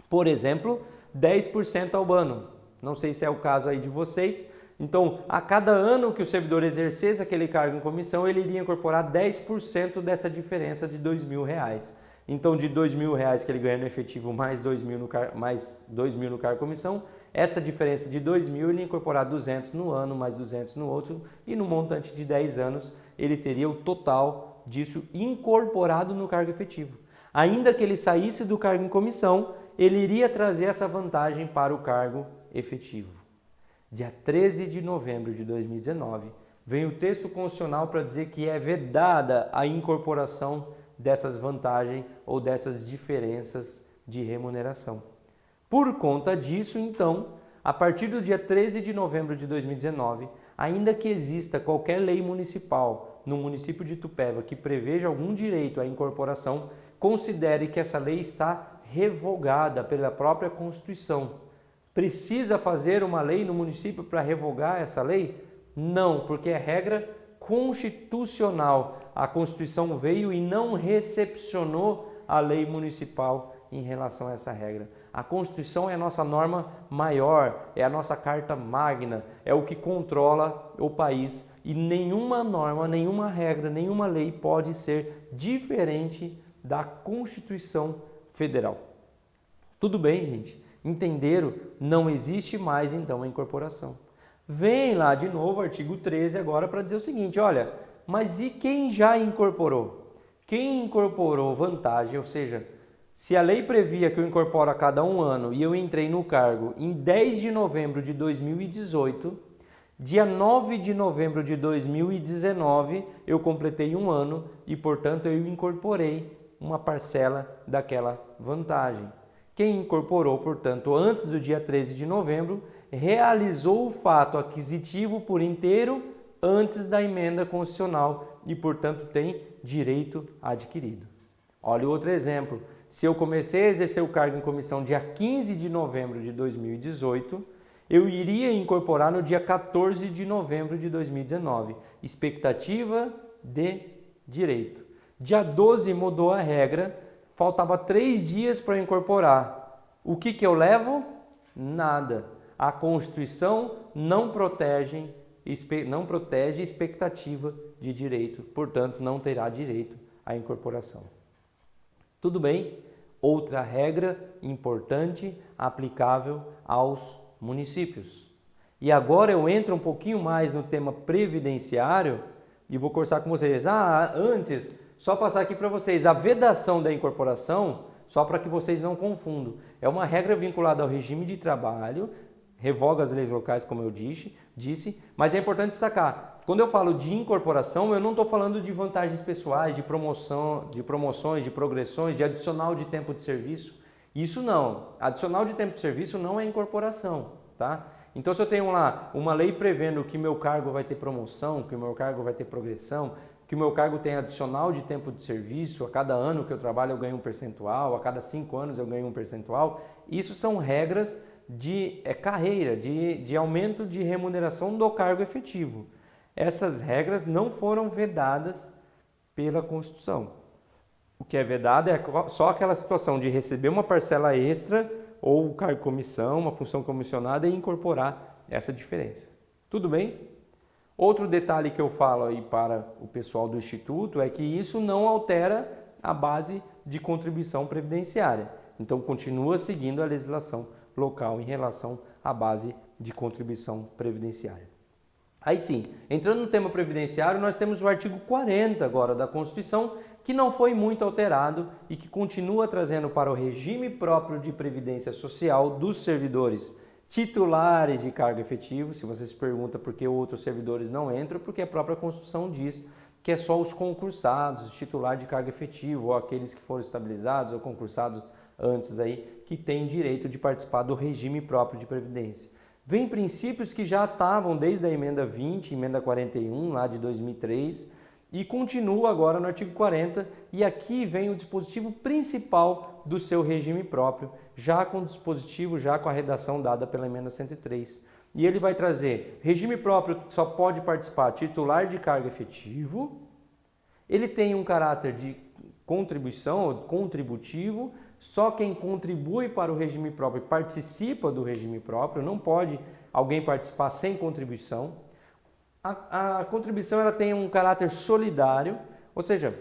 Por exemplo, 10% ao ano. Não sei se é o caso aí de vocês. Então, a cada ano que o servidor exercesse aquele cargo em comissão, ele iria incorporar 10% dessa diferença de 2 mil reais. Então, de R$2.000 que ele ganha no efetivo mais R$2.000 no cargo comissão, essa diferença de R$2.000 ele ia incorporar 200 no ano, mais 200 no outro, e no montante de 10 anos ele teria o total disso incorporado no cargo efetivo. Ainda que ele saísse do cargo em comissão, ele iria trazer essa vantagem para o cargo efetivo. Dia 13 de novembro de 2019, vem o texto constitucional para dizer que é vedada a incorporação dessas vantagens ou dessas diferenças de remuneração. Por conta disso, então, a partir do dia 13 de novembro de 2019, ainda que exista qualquer lei municipal no município de Itupeva que preveja algum direito à incorporação, considere que essa lei está revogada pela própria Constituição. Precisa fazer uma lei no município para revogar essa lei? Não, porque é regra constitucional. A Constituição veio e não recepcionou a lei municipal em relação a essa regra. A Constituição é a nossa norma maior, é a nossa carta magna, é o que controla o país e nenhuma norma, nenhuma regra, nenhuma lei pode ser diferente da Constituição Federal. Tudo bem, gente? Entenderam? Não existe mais então a incorporação. Vem lá de novo o artigo 13 agora para dizer o seguinte, olha, mas e quem já incorporou? Quem incorporou vantagem, ou seja, se a lei previa que eu incorporo a cada 1 ano e eu entrei no cargo em 10 de novembro de 2018, dia 9 de novembro de 2019 eu completei 1 ano e, portanto, eu incorporei uma parcela daquela vantagem. Quem incorporou, portanto, antes do dia 13 de novembro, realizou o fato aquisitivo por inteiro antes da emenda constitucional e, portanto, tem direito adquirido. Olha o outro exemplo. Se eu comecei a exercer o cargo em comissão dia 15 de novembro de 2018, eu iria incorporar no dia 14 de novembro de 2019. Expectativa de direito. Dia 12 mudou a regra, faltava 3 dias para incorporar. O que eu levo? Nada. A Constituição não protege expectativa de direito, portanto, não terá direito à incorporação. Tudo bem? Outra regra importante aplicável aos municípios. E agora eu entro um pouquinho mais no tema previdenciário e vou conversar com vocês. Antes, só passar aqui para vocês, a vedação da incorporação, só para que vocês não confundam, é uma regra vinculada ao regime de trabalho, revoga as leis locais, como eu disse, mas é importante destacar, quando eu falo de incorporação, eu não estou falando de vantagens pessoais, de promoções, de progressões, de adicional de tempo de serviço. Isso não. Adicional de tempo de serviço não é incorporação, tá? Então, se eu tenho lá uma lei prevendo que meu cargo vai ter promoção, que o meu cargo vai ter progressão, que o meu cargo tem adicional de tempo de serviço, a cada ano que eu trabalho eu ganho um percentual, a cada 5 anos eu ganho um percentual, isso são regras de carreira, de aumento de remuneração do cargo efetivo. Essas regras não foram vedadas pela Constituição. O que é vedado é só aquela situação de receber uma parcela extra ou cargo comissão, uma função comissionada e incorporar essa diferença. Tudo bem? Outro detalhe que eu falo aí para o pessoal do Instituto é que isso não altera a base de contribuição previdenciária. Então, continua seguindo a legislação local em relação à base de contribuição previdenciária. Aí sim, entrando no tema previdenciário, nós temos o artigo 40 agora da Constituição, que não foi muito alterado e que continua trazendo para o regime próprio de previdência social dos servidores titulares de cargo efetivo. Se você se pergunta por que outros servidores não entram, porque a própria Constituição diz que é só os concursados, os titulares de cargo efetivo, ou aqueles que foram estabilizados ou concursados antes aí, que têm direito de participar do regime próprio de previdência. Vem princípios que já estavam desde a emenda 20, emenda 41, lá de 2003, e continua agora no artigo 40, e aqui vem o dispositivo principal do seu regime próprio, já com o dispositivo, já com a redação dada pela emenda 103. E ele vai trazer, regime próprio só pode participar titular de cargo efetivo, ele tem um caráter de contribuição, ou contributivo, só quem contribui para o regime próprio participa do regime próprio, não pode alguém participar sem contribuição. A contribuição ela tem um caráter solidário, ou seja,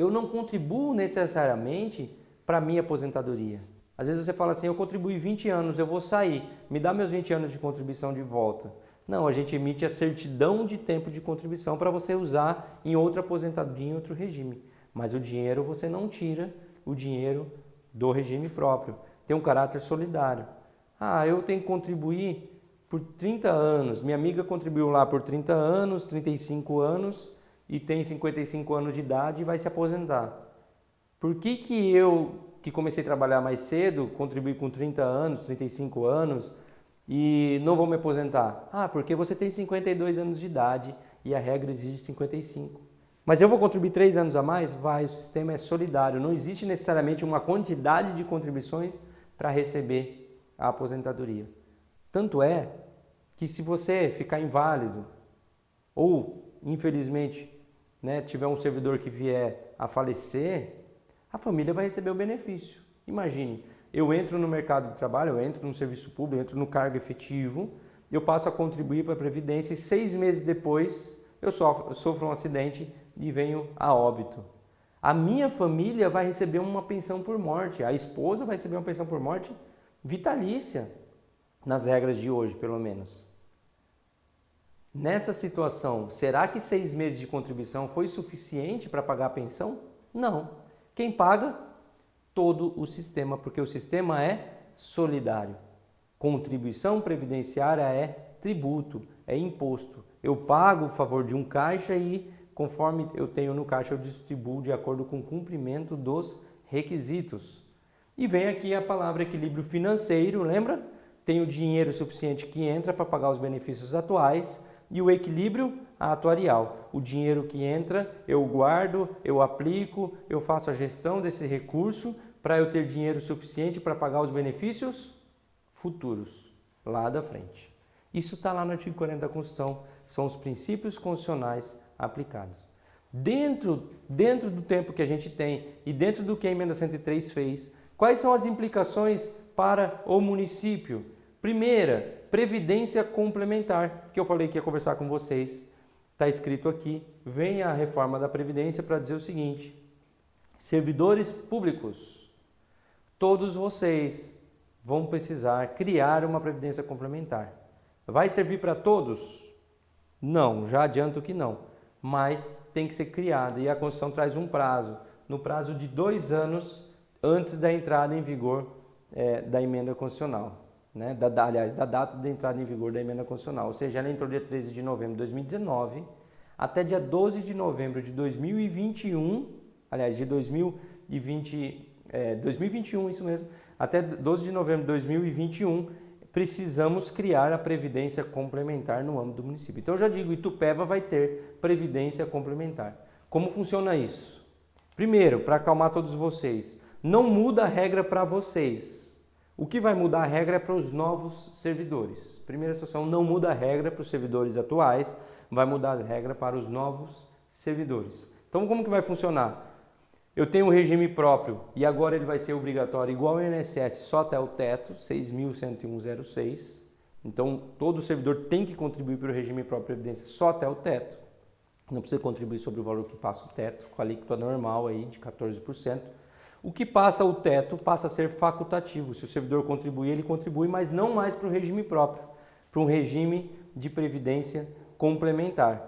eu não contribuo necessariamente para a minha aposentadoria. Às vezes você fala assim, eu contribuí 20 anos, eu vou sair, me dá meus 20 anos de contribuição de volta. Não, a gente emite a certidão de tempo de contribuição para você usar em outra aposentadoria, em outro regime. Mas o dinheiro você não tira, o dinheiro do regime próprio. Tem um caráter solidário. Ah, eu tenho que contribuir por 30 anos. Minha amiga contribuiu lá por 30 anos, 35 anos e tem 55 anos de idade e vai se aposentar. Por que eu, que comecei a trabalhar mais cedo, contribuí com 30 anos, 35 anos e não vou me aposentar? Ah, porque você tem 52 anos de idade e a regra exige 55. Mas eu vou contribuir 3 anos a mais? Vai, o sistema é solidário. Não existe necessariamente uma quantidade de contribuições para receber a aposentadoria. Tanto é que se você ficar inválido ou, infelizmente, tiver um servidor que vier a falecer, a família vai receber o benefício. Imagine, eu entro no mercado de trabalho, eu entro no serviço público, eu entro no cargo efetivo, eu passo a contribuir para a Previdência e 6 meses depois eu sofro um acidente e venho a óbito. A minha família vai receber uma pensão por morte, a esposa vai receber uma pensão por morte vitalícia, nas regras de hoje, pelo menos. Nessa situação, será que 6 meses de contribuição foi suficiente para pagar a pensão? Não. Quem paga? Todo o sistema, porque o sistema é solidário. Contribuição previdenciária é tributo, é imposto. Eu pago o favor de um caixa e, conforme eu tenho no caixa, eu distribuo de acordo com o cumprimento dos requisitos. E vem aqui a palavra equilíbrio financeiro, lembra? Tem o dinheiro suficiente que entra para pagar os benefícios atuais e o equilíbrio atuarial. O dinheiro que entra, eu guardo, eu aplico, eu faço a gestão desse recurso para eu ter dinheiro suficiente para pagar os benefícios futuros, lá da frente. Isso está lá no artigo 40 da Constituição, são os princípios constitucionais aplicados. Dentro do tempo que a gente tem e dentro do que a emenda 103 fez, quais são as implicações para o município? Primeira, previdência complementar, que eu falei que ia conversar com vocês. Está escrito aqui, vem a reforma da Previdência para dizer o seguinte: servidores públicos, todos vocês vão precisar criar uma previdência complementar. Vai servir para todos? Não, já adianto que não, mas tem que ser criado e a Constituição traz um prazo, no prazo de 2 anos antes da entrada em vigor da emenda constitucional. Da data de entrada em vigor da emenda constitucional, ou seja, ela entrou dia 13 de novembro de 2019 até dia 12 de novembro de 2021, aliás, de 2021, isso mesmo, até 12 de novembro de 2021, precisamos criar a previdência complementar no âmbito do município. Então eu já digo, Itupeva vai ter previdência complementar. Como funciona isso? Primeiro, para acalmar todos vocês, não muda a regra para vocês. O que vai mudar a regra é para os novos servidores. Primeira situação, não muda a regra para os servidores atuais, vai mudar a regra para os novos servidores. Então, como que vai funcionar? Eu tenho um regime próprio e agora ele vai ser obrigatório igual ao INSS, só até o teto, 6.101,06. Então, todo servidor tem que contribuir para o regime próprio de previdência só até o teto. Não precisa contribuir sobre o valor que passa o teto, com a alíquota normal aí de 14%. O que passa o teto passa a ser facultativo. Se o servidor contribuir, ele contribui, mas não mais para o regime próprio, para um regime de previdência complementar.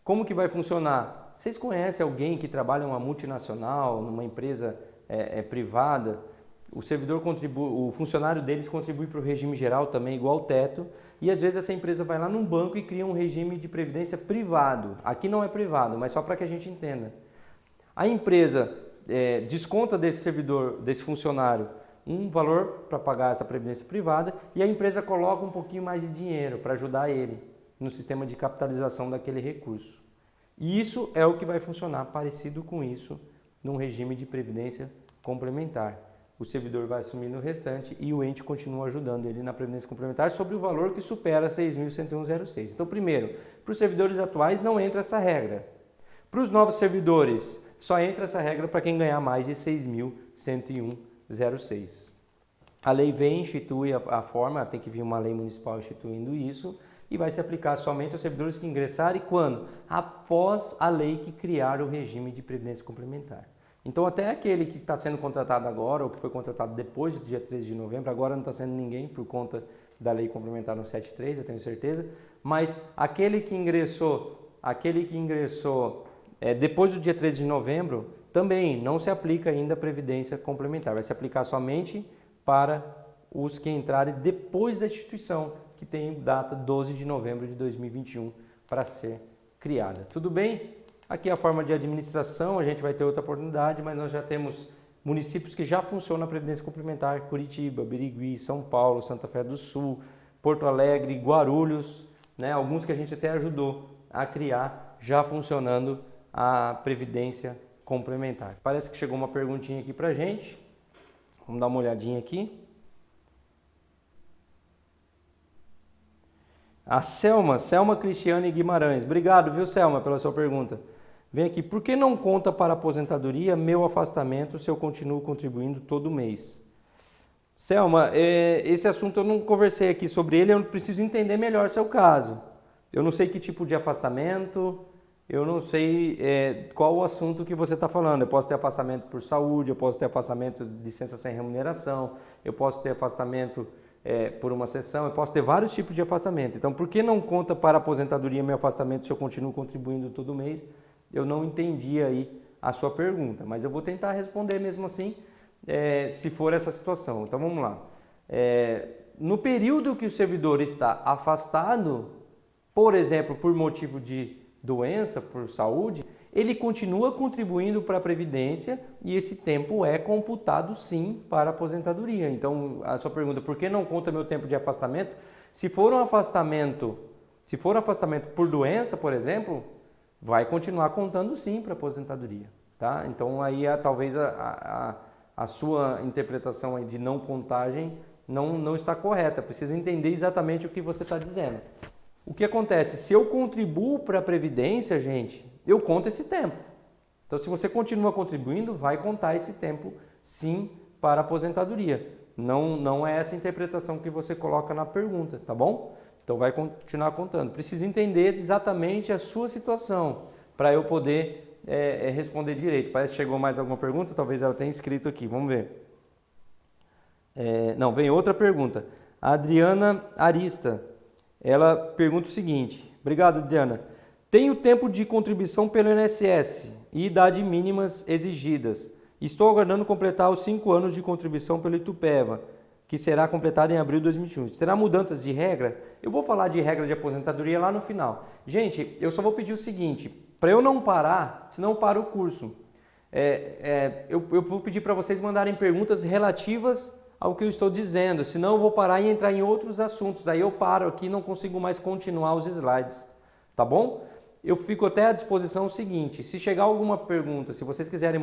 Como que vai funcionar? Vocês conhecem alguém que trabalha em uma multinacional, numa empresa privada? O servidor contribui, o funcionário deles contribui para o regime geral também, igual ao teto, e às vezes essa empresa vai lá num banco e cria um regime de previdência privado. Aqui não é privado, mas só para que a gente entenda. A empresa desconta desse servidor, desse funcionário, um valor para pagar essa previdência privada e a empresa coloca um pouquinho mais de dinheiro para ajudar ele no sistema de capitalização daquele recurso. E isso é o que vai funcionar parecido com isso num regime de previdência complementar. O servidor vai assumindo o restante e o ente continua ajudando ele na previdência complementar sobre o valor que supera 6.101,06. Então, primeiro, para os servidores atuais não entra essa regra. Para os novos servidores, só entra essa regra para quem ganhar mais de 6.101,06. A lei vem, institui a forma, tem que vir uma lei municipal instituindo isso, e vai se aplicar somente aos servidores que ingressarem quando? Após a lei que criar o regime de previdência complementar. Então, até aquele que está sendo contratado agora ou que foi contratado depois do dia 13 de novembro, agora não está sendo ninguém por conta da lei complementar no 73, eu tenho certeza, mas aquele que ingressou depois do dia 13 de novembro, também não se aplica ainda a previdência complementar, vai se aplicar somente para os que entrarem depois da instituição, que tem data 12 de novembro de 2021 para ser criada. Tudo bem? Aqui é a forma de administração, a gente vai ter outra oportunidade, mas nós já temos municípios que já funcionam a previdência complementar: Curitiba, Birigui, São Paulo, Santa Fé do Sul, Porto Alegre, Guarulhos, né? Alguns que a gente até ajudou a criar, já funcionando a previdência complementar. Parece que chegou uma perguntinha aqui pra gente. Vamos dar uma olhadinha aqui. A Selma Cristiane Guimarães. Obrigado, viu, Selma, pela sua pergunta. Vem aqui. Por que não conta para a aposentadoria meu afastamento se eu continuo contribuindo todo mês? Selma, esse assunto eu não conversei aqui sobre ele, eu preciso entender melhor seu caso. Eu não sei que tipo de afastamento, eu não sei qual o assunto que você está falando. Eu posso ter afastamento por saúde, eu posso ter afastamento de licença sem remuneração, eu posso ter afastamento por uma sessão, eu posso ter vários tipos de afastamento. Então, por que não conta para a aposentadoria meu afastamento se eu continuo contribuindo todo mês? Eu não entendi aí a sua pergunta, mas eu vou tentar responder mesmo assim, se for essa situação. Então, vamos lá. No período que o servidor está afastado, por exemplo, por motivo de doença, por saúde, ele continua contribuindo para a Previdência e esse tempo é computado sim para a aposentadoria. Então, a sua pergunta, por que não conta meu tempo de afastamento? Se for um afastamento por doença, por exemplo, vai continuar contando sim para a aposentadoria, tá? Então, aí talvez a sua interpretação aí de não contagem não está correta. Precisa entender exatamente o que você está dizendo. O que acontece? Se eu contribuo para a Previdência, gente, eu conto esse tempo. Então, se você continua contribuindo, vai contar esse tempo, sim, para a aposentadoria. Não é essa interpretação que você coloca na pergunta, tá bom? Então, vai continuar contando. Precisa entender exatamente a sua situação para eu poder responder direito. Parece que chegou mais alguma pergunta, talvez ela tenha escrito aqui, vamos ver. Não, vem outra pergunta. A Adriana Arista. Ela pergunta o seguinte, obrigado, Diana. Tenho tempo de contribuição pelo INSS e idade mínimas exigidas. Estou aguardando completar os 5 anos de contribuição pelo Itupeva, que será completado em abril de 2021. Terá mudanças de regra? Eu vou falar de regra de aposentadoria lá no final. Gente, eu só vou pedir o seguinte, para eu não parar, senão eu paro o curso. Eu vou pedir para vocês mandarem perguntas relativas ao que eu estou dizendo, senão eu vou parar e entrar em outros assuntos. Aí eu paro aqui e não consigo mais continuar os slides, tá bom? Eu fico até à disposição o seguinte, se chegar alguma pergunta, se vocês quiserem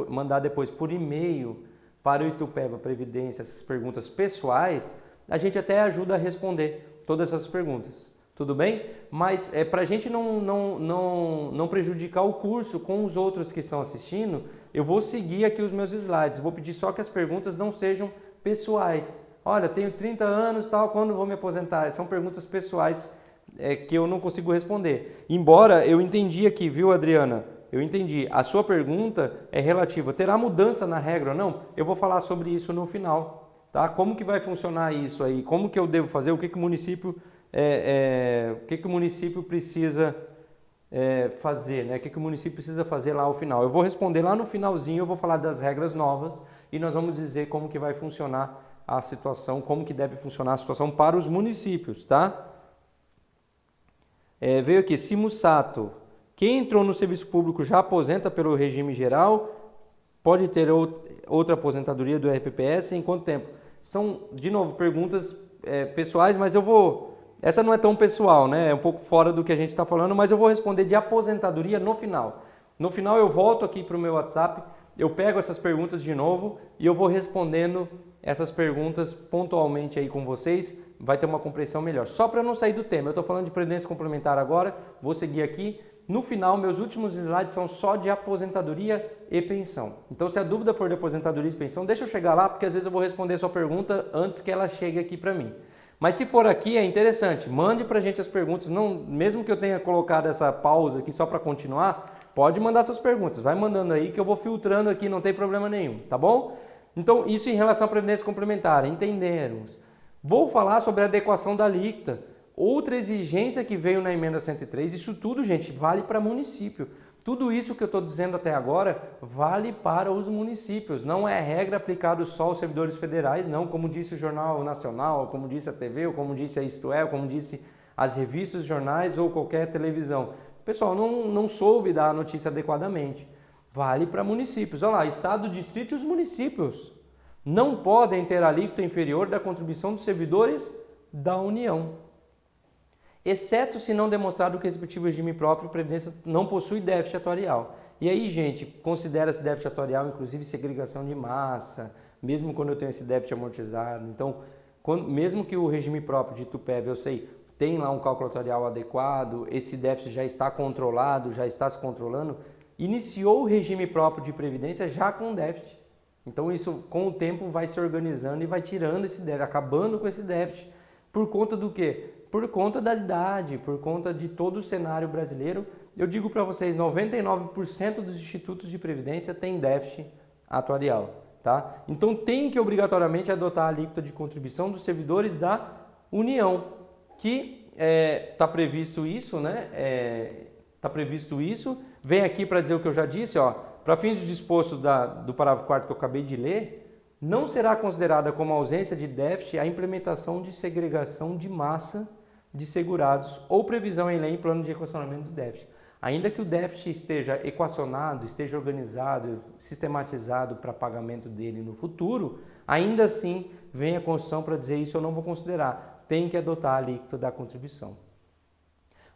mandar depois por e-mail para o Itupeva Previdência, essas perguntas pessoais, a gente até ajuda a responder todas essas perguntas, tudo bem? Mas para a gente não prejudicar o curso com os outros que estão assistindo, eu vou seguir aqui os meus slides, vou pedir só que as perguntas não sejam pessoais. Olha, tenho 30 anos, tal, quando vou me aposentar? São perguntas pessoais que eu não consigo responder. Embora eu entendi aqui, viu, Adriana? Eu entendi. A sua pergunta é relativa. Terá mudança na regra ou não? Eu vou falar sobre isso no final, tá? Como que vai funcionar isso aí? Como que eu devo fazer? O que que o município precisa fazer, né? O que que o município precisa fazer lá ao final? Eu vou responder lá no finalzinho. Eu vou falar das regras novas e nós vamos dizer como que vai funcionar a situação, como que deve funcionar a situação para os municípios, tá? Veio aqui, Simusato. Quem entrou no serviço público já aposenta pelo regime geral? Pode ter outra aposentadoria do RPPS em quanto tempo? São, de novo, perguntas pessoais, mas eu vou... Essa não é tão pessoal, né? É um pouco fora do que a gente está falando, mas eu vou responder de aposentadoria no final. No final eu volto aqui para o meu WhatsApp, eu pego essas perguntas de novo e eu vou respondendo essas perguntas pontualmente aí com vocês, vai ter uma compreensão melhor. Só para não sair do tema, eu estou falando de previdência complementar agora, vou seguir aqui. No final, meus últimos slides são só de aposentadoria e pensão. Então, se a dúvida for de aposentadoria e pensão, deixa eu chegar lá, porque às vezes eu vou responder a sua pergunta antes que ela chegue aqui para mim. Mas se for aqui, é interessante, mande para a gente as perguntas, não, mesmo que eu tenha colocado essa pausa aqui só para continuar, pode mandar suas perguntas, vai mandando aí que eu vou filtrando aqui, não tem problema nenhum, tá bom? Então, isso em relação à previdência complementar, entendermos. Vou falar sobre a adequação da alíquota, outra exigência que veio na emenda 103, isso tudo, gente, vale para município. Tudo isso que eu estou dizendo até agora vale para os municípios, não é regra aplicada só aos servidores federais, não, como disse o Jornal Nacional, como disse a TV, ou como disse a Isto É, ou como disse as revistas, jornais ou qualquer televisão. O pessoal não soube dar a notícia adequadamente. Vale para municípios. Olha lá, Estado, Distrito e os municípios não podem ter alíquota inferior da contribuição dos servidores da União, exceto se não demonstrado que o respectivo regime próprio de previdência não possui déficit atuarial. E aí, gente, considera-se déficit atuarial, inclusive segregação de massa, mesmo quando eu tenho esse déficit amortizado. Então, mesmo que o regime próprio de Tupév, eu sei, tem lá um cálculo atuarial adequado, esse déficit já está controlado, já está se controlando, iniciou o regime próprio de previdência já com déficit. Então, isso, com o tempo, vai se organizando e vai tirando esse déficit, acabando com esse déficit. Por conta do quê? Por conta da idade, por conta de todo o cenário brasileiro. Eu digo para vocês, 99% dos institutos de previdência têm déficit atuarial, tá? Então tem que obrigatoriamente adotar a alíquota de contribuição dos servidores da União, que está previsto isso, né? Está previsto isso. Vem aqui para dizer o que eu já disse, ó, para fins do disposto do parágrafo 4º que eu acabei de ler, não será considerada como ausência de déficit a implementação de segregação de massa de segurados ou previsão em lei em plano de equacionamento do déficit. Ainda que o déficit esteja equacionado, esteja organizado, sistematizado para pagamento dele no futuro, ainda assim vem a Constituição para dizer isso eu não vou considerar, tem que adotar a alíquota da contribuição.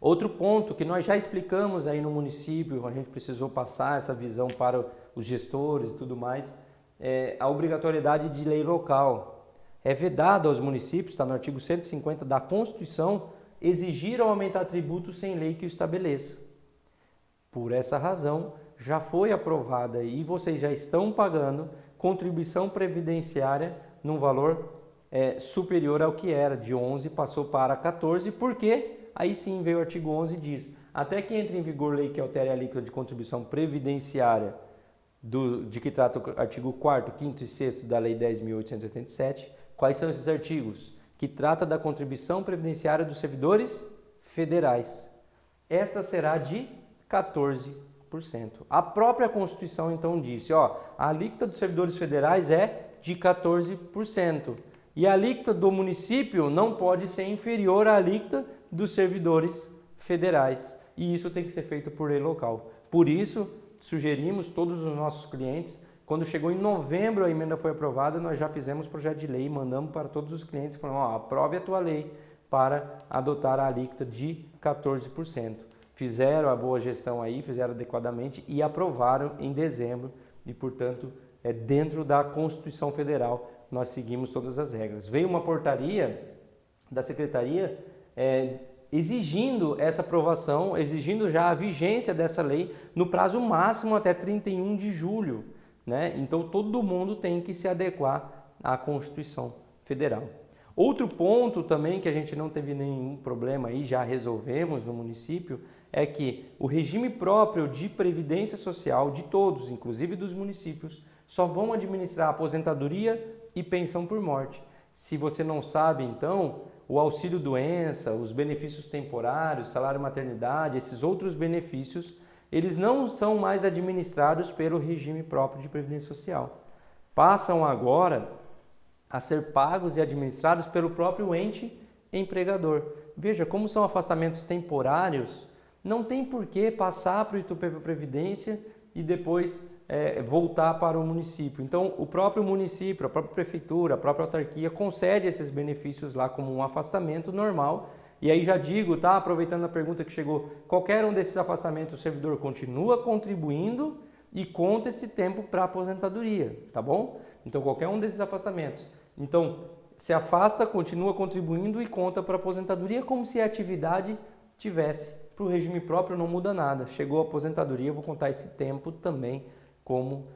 Outro ponto que nós já explicamos aí no município, a gente precisou passar essa visão para os gestores e tudo mais, é a obrigatoriedade de lei local. É vedado aos municípios, está no artigo 150 da Constituição, exigir ou aumentar tributos sem lei que o estabeleça. Por essa razão, já foi aprovada e vocês já estão pagando contribuição previdenciária num valor superior ao que era, de 11 passou para 14, porque aí sim veio o artigo 11 e diz, até que entre em vigor lei que altere a alíquota de contribuição previdenciária de que trata o artigo 4º, 5º e 6º da Lei 10.887, quais são esses artigos? Que trata da contribuição previdenciária dos servidores federais. Esta será de 14%. A própria Constituição então disse, ó, a alíquota dos servidores federais é de 14%. E a alíquota do município não pode ser inferior à alíquota dos servidores federais. E isso tem que ser feito por lei local. Por isso, sugerimos todos os nossos clientes, quando chegou em novembro a emenda foi aprovada, nós já fizemos projeto de lei, mandamos para todos os clientes, falando, ó, aprove a tua lei para adotar a alíquota de 14%. Fizeram a boa gestão aí, fizeram adequadamente e aprovaram em dezembro e, portanto, dentro da Constituição Federal, nós seguimos todas as regras. Veio uma portaria da Secretaria exigindo essa aprovação, exigindo já a vigência dessa lei no prazo máximo até 31 de julho. Né? Então, todo mundo tem que se adequar à Constituição Federal. Outro ponto também que a gente não teve nenhum problema aí, já resolvemos no município, é que o regime próprio de previdência social de todos, inclusive dos municípios, só vão administrar aposentadoria e pensão por morte. Se você não sabe, então, o auxílio-doença, os benefícios temporários, salário-maternidade, esses outros benefícios, eles não são mais administrados pelo regime próprio de previdência social. Passam agora a ser pagos e administrados pelo próprio ente empregador. Veja, como são afastamentos temporários, não tem por que passar para o Itupeva Previdência e depois voltar para o município. Então, o próprio município, a própria prefeitura, a própria autarquia concede esses benefícios lá como um afastamento normal. E aí já digo, tá? Aproveitando a pergunta que chegou, qualquer um desses afastamentos o servidor continua contribuindo e conta esse tempo para aposentadoria, tá bom? Então, qualquer um desses afastamentos. Então, se afasta, continua contribuindo e conta para aposentadoria como se a atividade tivesse. Para o regime próprio não muda nada. Chegou a aposentadoria, eu vou contar esse tempo também como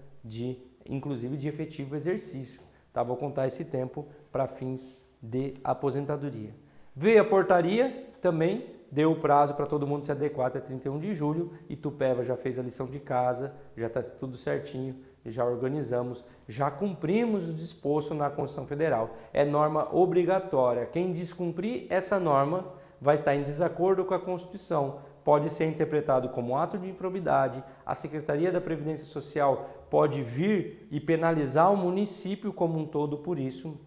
inclusive de efetivo exercício. Tá? Vou contar esse tempo para fins de aposentadoria. Veio a portaria, também deu o prazo para todo mundo se adequar até 31 de julho. Itupeva já fez a lição de casa, já está tudo certinho, já organizamos, já cumprimos o disposto na Constituição Federal. É norma obrigatória. Quem descumprir essa norma vai estar em desacordo com a Constituição. Pode ser interpretado como ato de improbidade. A Secretaria da Previdência Social pode vir e penalizar o município como um todo por isso.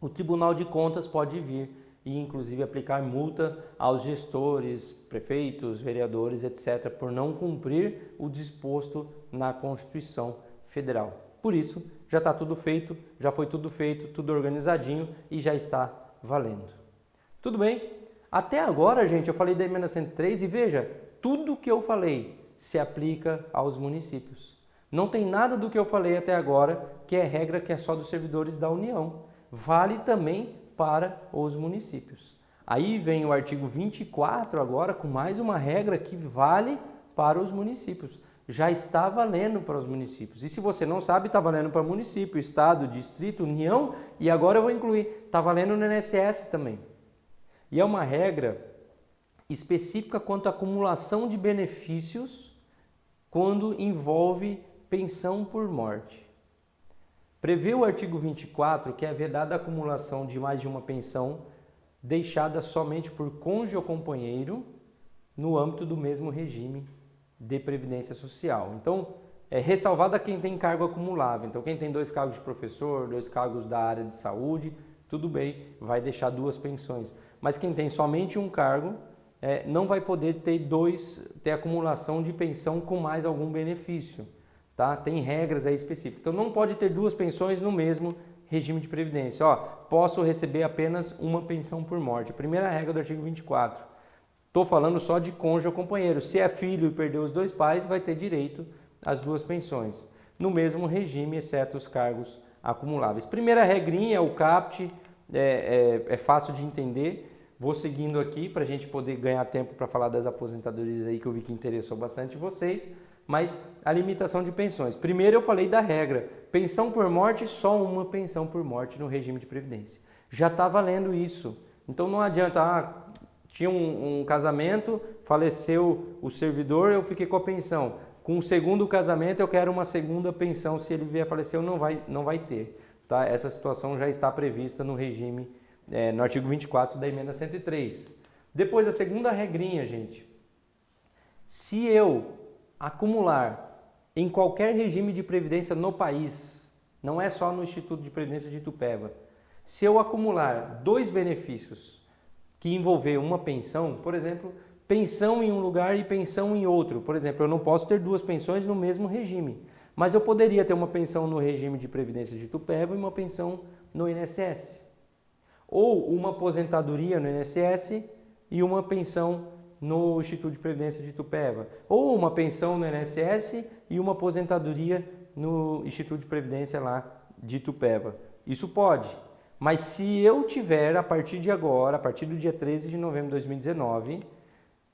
O Tribunal de Contas pode vir e inclusive aplicar multa aos gestores, prefeitos, vereadores, etc., por não cumprir o disposto na Constituição Federal. Por isso, já está tudo feito, já foi tudo feito, tudo organizadinho e já está valendo. Tudo bem? Até agora, gente, eu falei da emenda 103 e veja, tudo que eu falei se aplica aos municípios. Não tem nada do que eu falei até agora que é regra que é só dos servidores da União. Vale também para os municípios. Aí vem o artigo 24 agora com mais uma regra que vale para os municípios. Já está valendo para os municípios. E se você não sabe, está valendo para município, estado, distrito, União e agora eu vou incluir, está valendo no INSS também. E é uma regra específica quanto à acumulação de benefícios quando envolve pensão por morte. Prevê o artigo 24 que é vedada a acumulação de mais de uma pensão deixada somente por cônjuge ou companheiro no âmbito do mesmo regime de previdência social. Então, é ressalvada quem tem cargo acumulável. Então, quem tem 2 cargos de professor, 2 cargos da área de saúde, tudo bem, vai deixar 2 pensões. Mas quem tem somente um cargo, não vai poder ter acumulação de pensão com mais algum benefício. Tá? Tem regras aí específicas. Então não pode ter 2 pensões no mesmo regime de previdência. Posso receber apenas uma pensão por morte. A primeira regra do artigo 24. Estou falando só de cônjuge ou companheiro. Se é filho e perdeu os 2 pais, vai ter direito às 2 pensões. No mesmo regime, exceto os cargos acumuláveis. Primeira regrinha, o CAPT, é fácil de entender. Vou seguindo aqui para a gente poder ganhar tempo para falar das aposentadorias aí que eu vi que interessou bastante vocês. Mas a limitação de pensões. Primeiro eu falei da regra, pensão por morte, só uma pensão por morte no regime de previdência. Já está valendo isso. Então não adianta, tinha um casamento, faleceu o servidor, eu fiquei com a pensão. Com o segundo casamento eu quero uma segunda pensão, se ele vier a falecer não vai ter. Tá? Essa situação já está prevista no regime, no artigo 24 da emenda 103. Depois a segunda regrinha, gente. Se eu acumular em qualquer regime de previdência no país, não é só no Instituto de Previdência de Itupeva, se eu acumular 2 benefícios que envolver uma pensão, por exemplo, pensão em um lugar e pensão em outro, por exemplo, eu não posso ter 2 pensões no mesmo regime, mas eu poderia ter uma pensão no regime de previdência de Itupeva e uma pensão no INSS, ou uma aposentadoria no INSS e uma pensão no Instituto de Previdência de Itupeva, ou uma pensão no INSS e uma aposentadoria no Instituto de Previdência lá de Itupeva. Isso pode, mas se eu tiver, a partir de agora, a partir do dia 13 de novembro de 2019,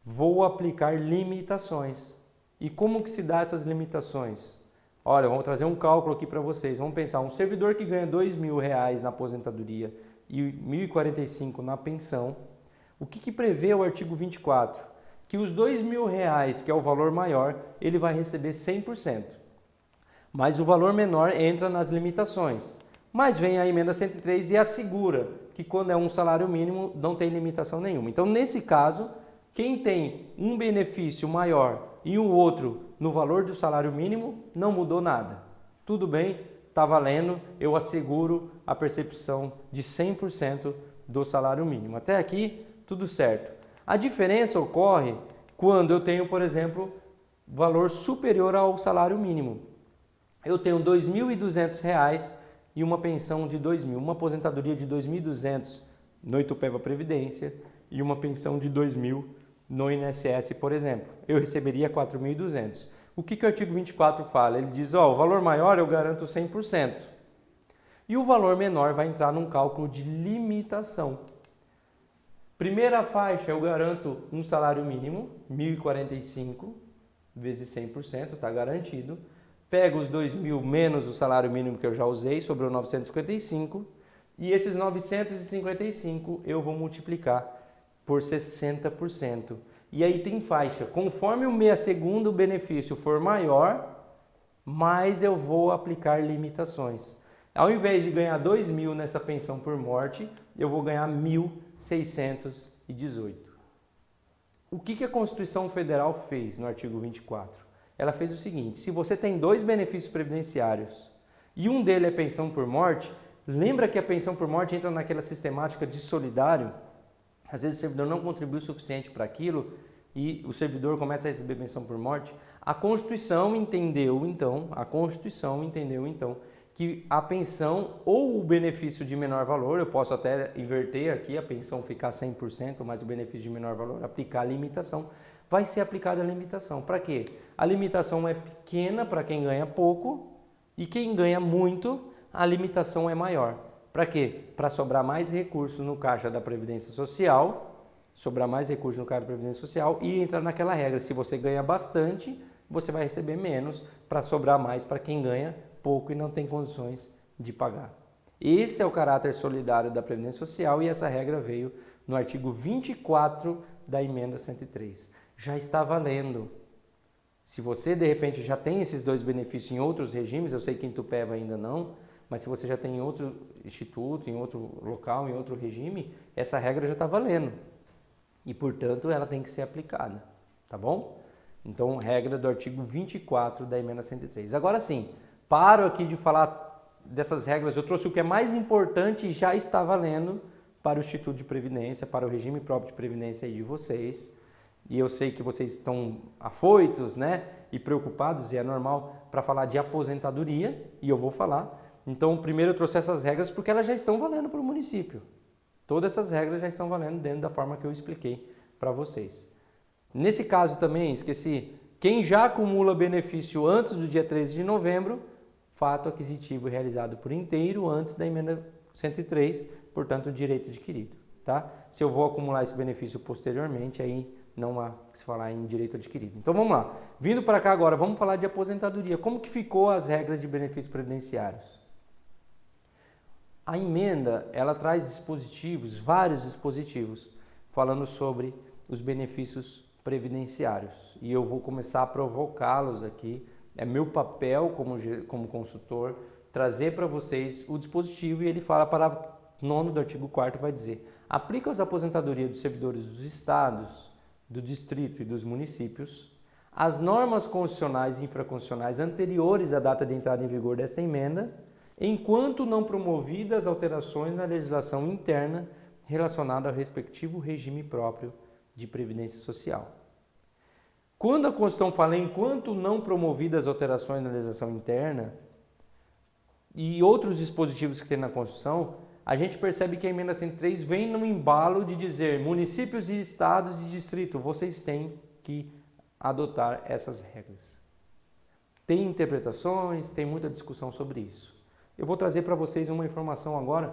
vou aplicar limitações. E como que se dá essas limitações? Olha, vamos trazer um cálculo aqui para vocês. Vamos pensar, um servidor que ganha R$2.000 na aposentadoria e R$1.045 na pensão, o que prevê o artigo 24? Que os R$2.000, que é o valor maior, ele vai receber 100%. Mas o valor menor entra nas limitações. Mas vem a emenda 103 e assegura que quando é um salário mínimo não tem limitação nenhuma. Então, nesse caso, quem tem um benefício maior e o outro no valor do salário mínimo, não mudou nada. Tudo bem, está valendo, eu asseguro a percepção de 100% do salário mínimo. Até aqui, tudo certo. A diferença ocorre quando eu tenho, por exemplo, valor superior ao salário mínimo. Eu tenho R$2.200 e uma pensão de R$2.000, uma aposentadoria de R$2.200 no Itupeva Previdência e uma pensão de R$2.000 no INSS, por exemplo. Eu receberia R$4.200. O que o artigo 24 fala? Ele diz, o valor maior eu garanto 100%. E o valor menor vai entrar num cálculo de limitação. Primeira faixa, eu garanto um salário mínimo, R$1.045, vezes 100%, está garantido. Pego os R$2.000 menos o salário mínimo que eu já usei, sobrou 955. E esses 955 eu vou multiplicar por 60%. E aí tem faixa. Conforme o mês segundo o benefício for maior, mais eu vou aplicar limitações. Ao invés de ganhar 2.000 nessa pensão por morte, eu vou ganhar 1.618. O que a Constituição Federal fez no artigo 24? Ela fez o seguinte: se você tem 2 benefícios previdenciários e um deles é pensão por morte, lembra que a pensão por morte entra naquela sistemática de solidário? Às vezes o servidor não contribuiu o suficiente para aquilo e o servidor começa a receber pensão por morte. A Constituição entendeu então que a pensão ou o benefício de menor valor, eu posso até inverter aqui, a pensão ficar 100%, mas o benefício de menor valor, aplicar a limitação, vai ser aplicada a limitação. Para quê? A limitação é pequena para quem ganha pouco e quem ganha muito, a limitação é maior. Para quê? Para sobrar mais recursos no caixa da Previdência Social, e entrar naquela regra, se você ganha bastante, você vai receber menos para sobrar mais para quem ganha pouco e não tem condições de pagar. Esse é o caráter solidário da Previdência Social e essa regra veio no artigo 24 da emenda 103. Já está valendo. Se você de repente já tem esses 2 benefícios em outros regimes, eu sei que em Tupéva ainda não, mas se você já tem em outro instituto, em outro local, em outro regime, essa regra já está valendo. E, portanto, ela tem que ser aplicada, tá bom? Então, regra do artigo 24 da emenda 103. Agora sim, paro aqui de falar dessas regras, eu trouxe o que é mais importante e já está valendo para o Instituto de Previdência, para o regime próprio de previdência aí de vocês. E eu sei que vocês estão afoitos, né, e preocupados, e é normal, para falar de aposentadoria, e eu vou falar. Então, primeiro eu trouxe essas regras porque elas já estão valendo para o município. Todas essas regras já estão valendo dentro da forma que eu expliquei para vocês. Nesse caso também, esqueci, quem já acumula benefício antes do dia 13 de novembro, fato aquisitivo realizado por inteiro antes da emenda 103, portanto, direito adquirido. Tá? Se eu vou acumular esse benefício posteriormente, aí não há que se falar em direito adquirido. Então vamos lá. Vindo para cá agora, vamos falar de aposentadoria. Como que ficou as regras de benefícios previdenciários? A emenda, ela traz dispositivos, vários dispositivos, falando sobre os benefícios previdenciários. E eu vou começar a provocá-los aqui. É meu papel como consultor trazer para vocês o dispositivo e ele fala, parágrafo 9º do artigo 4º, vai dizer: aplica as aposentadorias dos servidores dos estados, do distrito e dos municípios as normas constitucionais e infraconstitucionais anteriores à data de entrada em vigor desta emenda, enquanto não promovidas alterações na legislação interna relacionada ao respectivo regime próprio de previdência social. Quando a Constituição fala enquanto não promovidas alterações na legislação interna e outros dispositivos que tem na Constituição, a gente percebe que a emenda 103 vem no embalo de dizer municípios e estados e distrito, vocês têm que adotar essas regras. Tem interpretações, tem muita discussão sobre isso. Eu vou trazer para vocês uma informação agora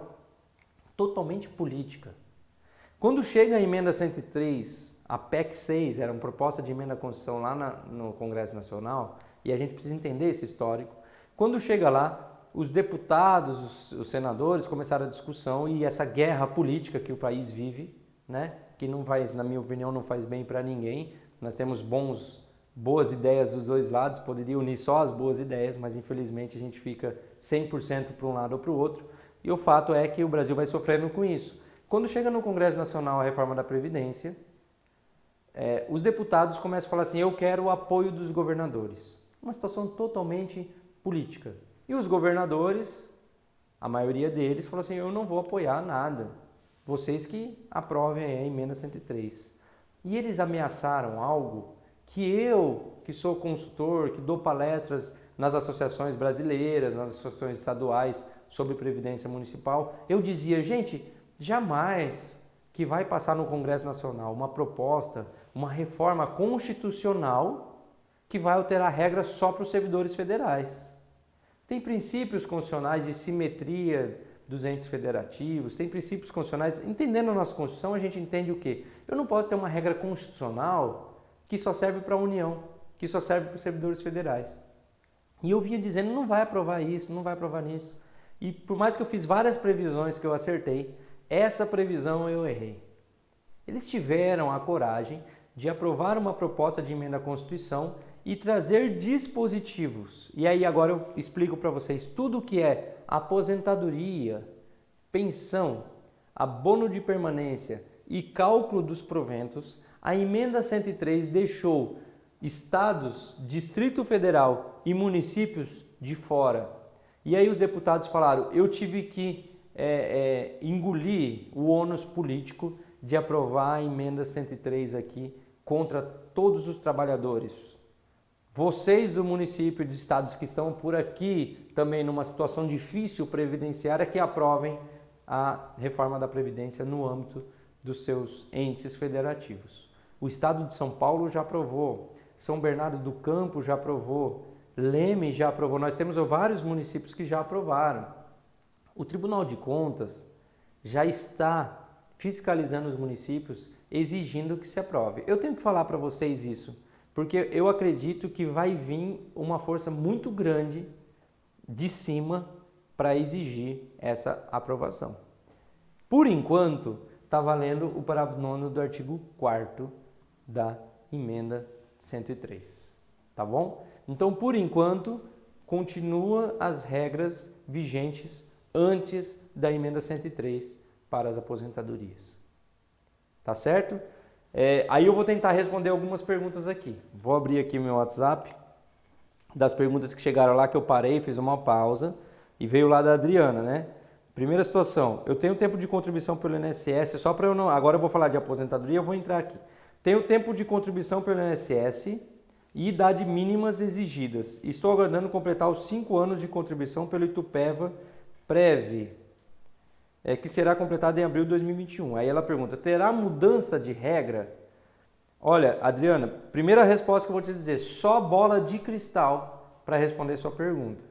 totalmente política. Quando chega a emenda 103, a PEC 6, era uma proposta de emenda à Constituição lá no Congresso Nacional, e a gente precisa entender esse histórico. Quando chega lá, os deputados, os senadores começaram a discussão e essa guerra política que o país vive, né, que não faz, na minha opinião, não faz bem para ninguém. Nós temos boas ideias dos dois lados, poderia unir só as boas ideias, mas infelizmente a gente fica 100% para um lado ou para o outro. E o fato é que o Brasil vai sofrendo com isso. Quando chega no Congresso Nacional a reforma da Previdência, os deputados começam a falar assim: eu quero o apoio dos governadores. Uma situação totalmente política. E os governadores, a maioria deles, falou assim: eu não vou apoiar nada. Vocês que aprovem a emenda 103. E eles ameaçaram algo que eu, que sou consultor, que dou palestras nas associações brasileiras, nas associações estaduais sobre previdência municipal, eu dizia: gente, jamais que vai passar no Congresso Nacional uma proposta, uma reforma constitucional que vai alterar regras só para os servidores federais. Tem princípios constitucionais de simetria dos entes federativos, tem princípios constitucionais. Entendendo a nossa Constituição, a gente entende o quê? Eu não posso ter uma regra constitucional que só serve para a União, que só serve para os servidores federais. E eu vinha dizendo: não vai aprovar isso, não vai aprovar nisso. E por mais que eu fiz várias previsões que eu acertei, essa previsão eu errei. Eles tiveram a coragem de aprovar uma proposta de emenda à Constituição e trazer dispositivos. E aí agora eu explico para vocês tudo o que é aposentadoria, pensão, abono de permanência e cálculo dos proventos. A emenda 103 deixou estados, Distrito Federal e municípios de fora. E aí os deputados falaram, eu tive que engolir o ônus político de aprovar a emenda 103 aqui contra todos os trabalhadores. Vocês do município e de estados que estão por aqui também numa situação difícil previdenciária que aprovem a reforma da Previdência no âmbito dos seus entes federativos. O estado de São Paulo já aprovou, São Bernardo do Campo já aprovou, Leme já aprovou, nós temos vários municípios que já aprovaram. O Tribunal de Contas já está fiscalizando os municípios, exigindo que se aprove. Eu tenho que falar para vocês isso, porque eu acredito que vai vir uma força muito grande de cima para exigir essa aprovação. Por enquanto, está valendo o parágrafo 9º do artigo 4º da emenda 103, tá bom? Então, por enquanto, continua as regras vigentes antes da emenda 103 para as aposentadorias. Tá certo? Aí eu vou tentar responder algumas perguntas aqui. Vou abrir aqui meu WhatsApp das perguntas que chegaram lá, que eu parei, fiz uma pausa e veio lá da Adriana, né? Primeira situação, eu tenho tempo de contribuição pelo INSS, só para eu não... Agora eu vou falar de aposentadoria, eu vou entrar aqui. Tenho tempo de contribuição pelo INSS e idade mínimas exigidas. Estou aguardando completar os 5 anos de contribuição pelo Itupeva Prev, que será completado em abril de 2021. Aí ela pergunta, terá mudança de regra? Olha, Adriana, primeira resposta que eu vou te dizer, só bola de cristal para responder sua pergunta.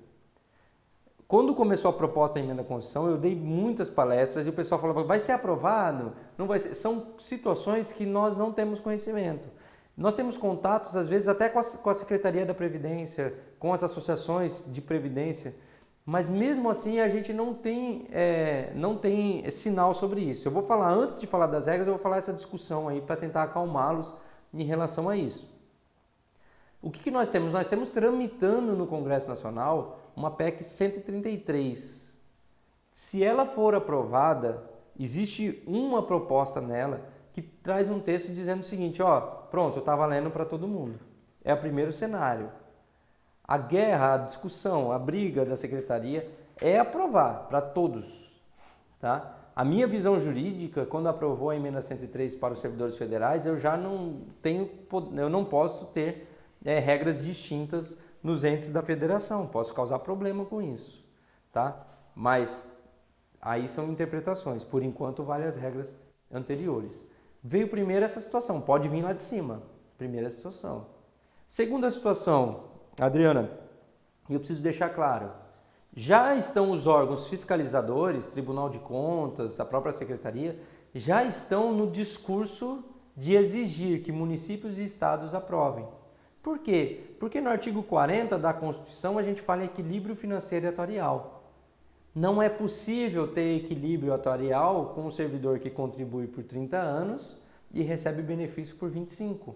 Quando começou a proposta da emenda à Constituição, eu dei muitas palestras e o pessoal falava, vai ser aprovado? Não vai ser. São situações que nós não temos conhecimento. Nós temos contatos, às vezes, até com a Secretaria da Previdência, com as associações de Previdência, mas mesmo assim a gente não tem sinal sobre isso. Eu vou falar, antes de falar das regras, eu vou falar essa discussão aí para tentar acalmá-los em relação a isso. O que nós temos? Nós temos tramitando no Congresso Nacional uma PEC 133. Se ela for aprovada, existe uma proposta nela que traz um texto dizendo o seguinte, ó, pronto, está valendo para todo mundo. É o primeiro cenário. A guerra, a discussão, a briga da secretaria é aprovar para todos, tá? A minha visão jurídica, quando aprovou a emenda 103 para os servidores federais, eu já não posso ter regras distintas nos entes da federação, posso causar problema com isso, tá? Mas aí são interpretações, por enquanto vale as regras anteriores. Veio primeiro essa situação, pode vir lá de cima, primeira situação. Segunda situação, Adriana, eu preciso deixar claro, já estão os órgãos fiscalizadores, Tribunal de Contas, a própria Secretaria, já estão no discurso de exigir que municípios e estados aprovem. Por quê? Porque no artigo 40 da Constituição a gente fala em equilíbrio financeiro e atuarial. Não é possível ter equilíbrio atuarial com um servidor que contribui por 30 anos e recebe benefício por 25.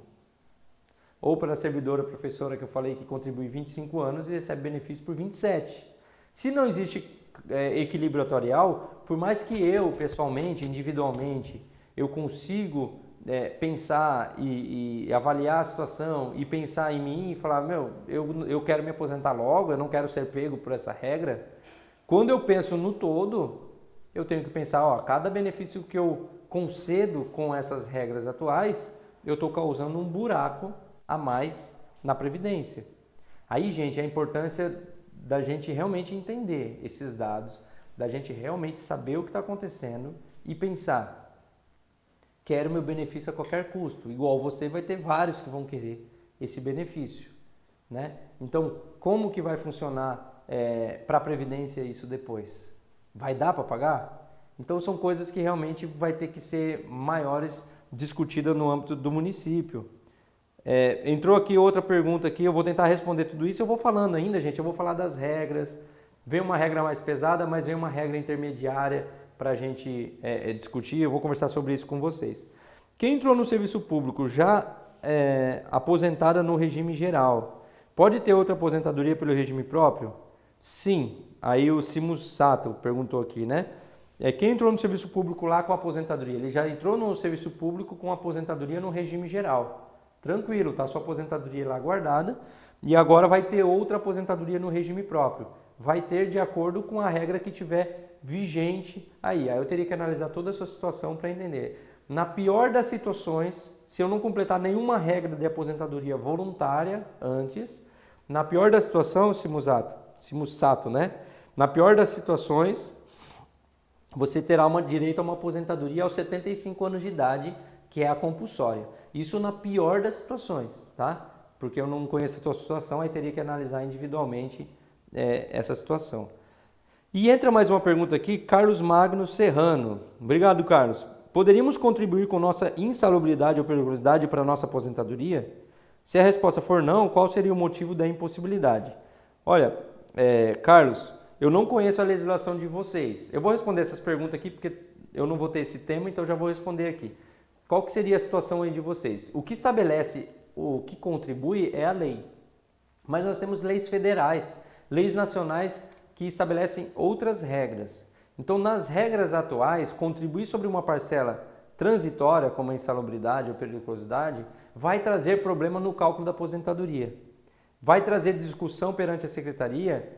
Ou para a servidora professora que eu falei que contribui 25 anos e recebe benefício por 27. Se não existe equilíbrio atuarial, por mais que eu, pessoalmente, individualmente, eu consigo pensar e avaliar a situação e pensar em mim e falar, eu quero me aposentar logo, eu não quero ser pego por essa regra. Quando eu penso no todo, eu tenho que pensar, ó, cada benefício que eu concedo com essas regras atuais, eu estou causando um buraco a mais na Previdência. Aí, gente, a importância da gente realmente entender esses dados, da gente realmente saber o que está acontecendo e pensar, quero meu benefício a qualquer custo. Igual você vai ter vários que vão querer esse benefício, né? Então, como que vai funcionar para a Previdência isso depois? Vai dar para pagar? Então, são coisas que realmente vai ter que ser maiores discutidas no âmbito do município. Entrou aqui outra pergunta aqui, eu vou tentar responder tudo isso, eu vou falando ainda, gente, eu vou falar das regras, Vem uma regra mais pesada, mas vem uma regra intermediária para a gente discutir. Eu vou conversar sobre isso com vocês. Quem entrou no serviço público já aposentada no regime geral, pode ter outra aposentadoria pelo regime próprio? Sim. Aí o Simus Sato perguntou aqui, né? Quem entrou no serviço público lá com aposentadoria? Ele já entrou no serviço público com aposentadoria no regime geral. Tranquilo, tá sua aposentadoria lá guardada e agora vai ter outra aposentadoria no regime próprio. Vai ter de acordo com a regra que tiver vigente aí. Aí eu teria que analisar toda a sua situação para entender. Na pior das situações, se eu não completar nenhuma regra de aposentadoria voluntária antes, na pior da situação, Simus Sato, né? Na pior das situações, você terá direito a uma aposentadoria aos 75 anos de idade, que é a compulsória. Isso na pior das situações, tá? Porque eu não conheço a sua situação, aí teria que analisar individualmente essa situação. E entra mais uma pergunta aqui, Carlos Magno Serrano. Obrigado, Carlos. Poderíamos contribuir com nossa insalubridade ou periculosidade para a nossa aposentadoria? Se a resposta for não, qual seria o motivo da impossibilidade? Olha, Carlos, eu não conheço a legislação de vocês. Eu vou responder essas perguntas aqui porque eu não vou ter esse tema, então já vou responder aqui. Qual que seria a situação aí de vocês? O que estabelece, o que contribui é a lei. Mas nós temos leis federais, leis nacionais que estabelecem outras regras. Então, nas regras atuais, contribuir sobre uma parcela transitória, como a insalubridade ou periculosidade, vai trazer problema no cálculo da aposentadoria. Vai trazer discussão perante a secretaria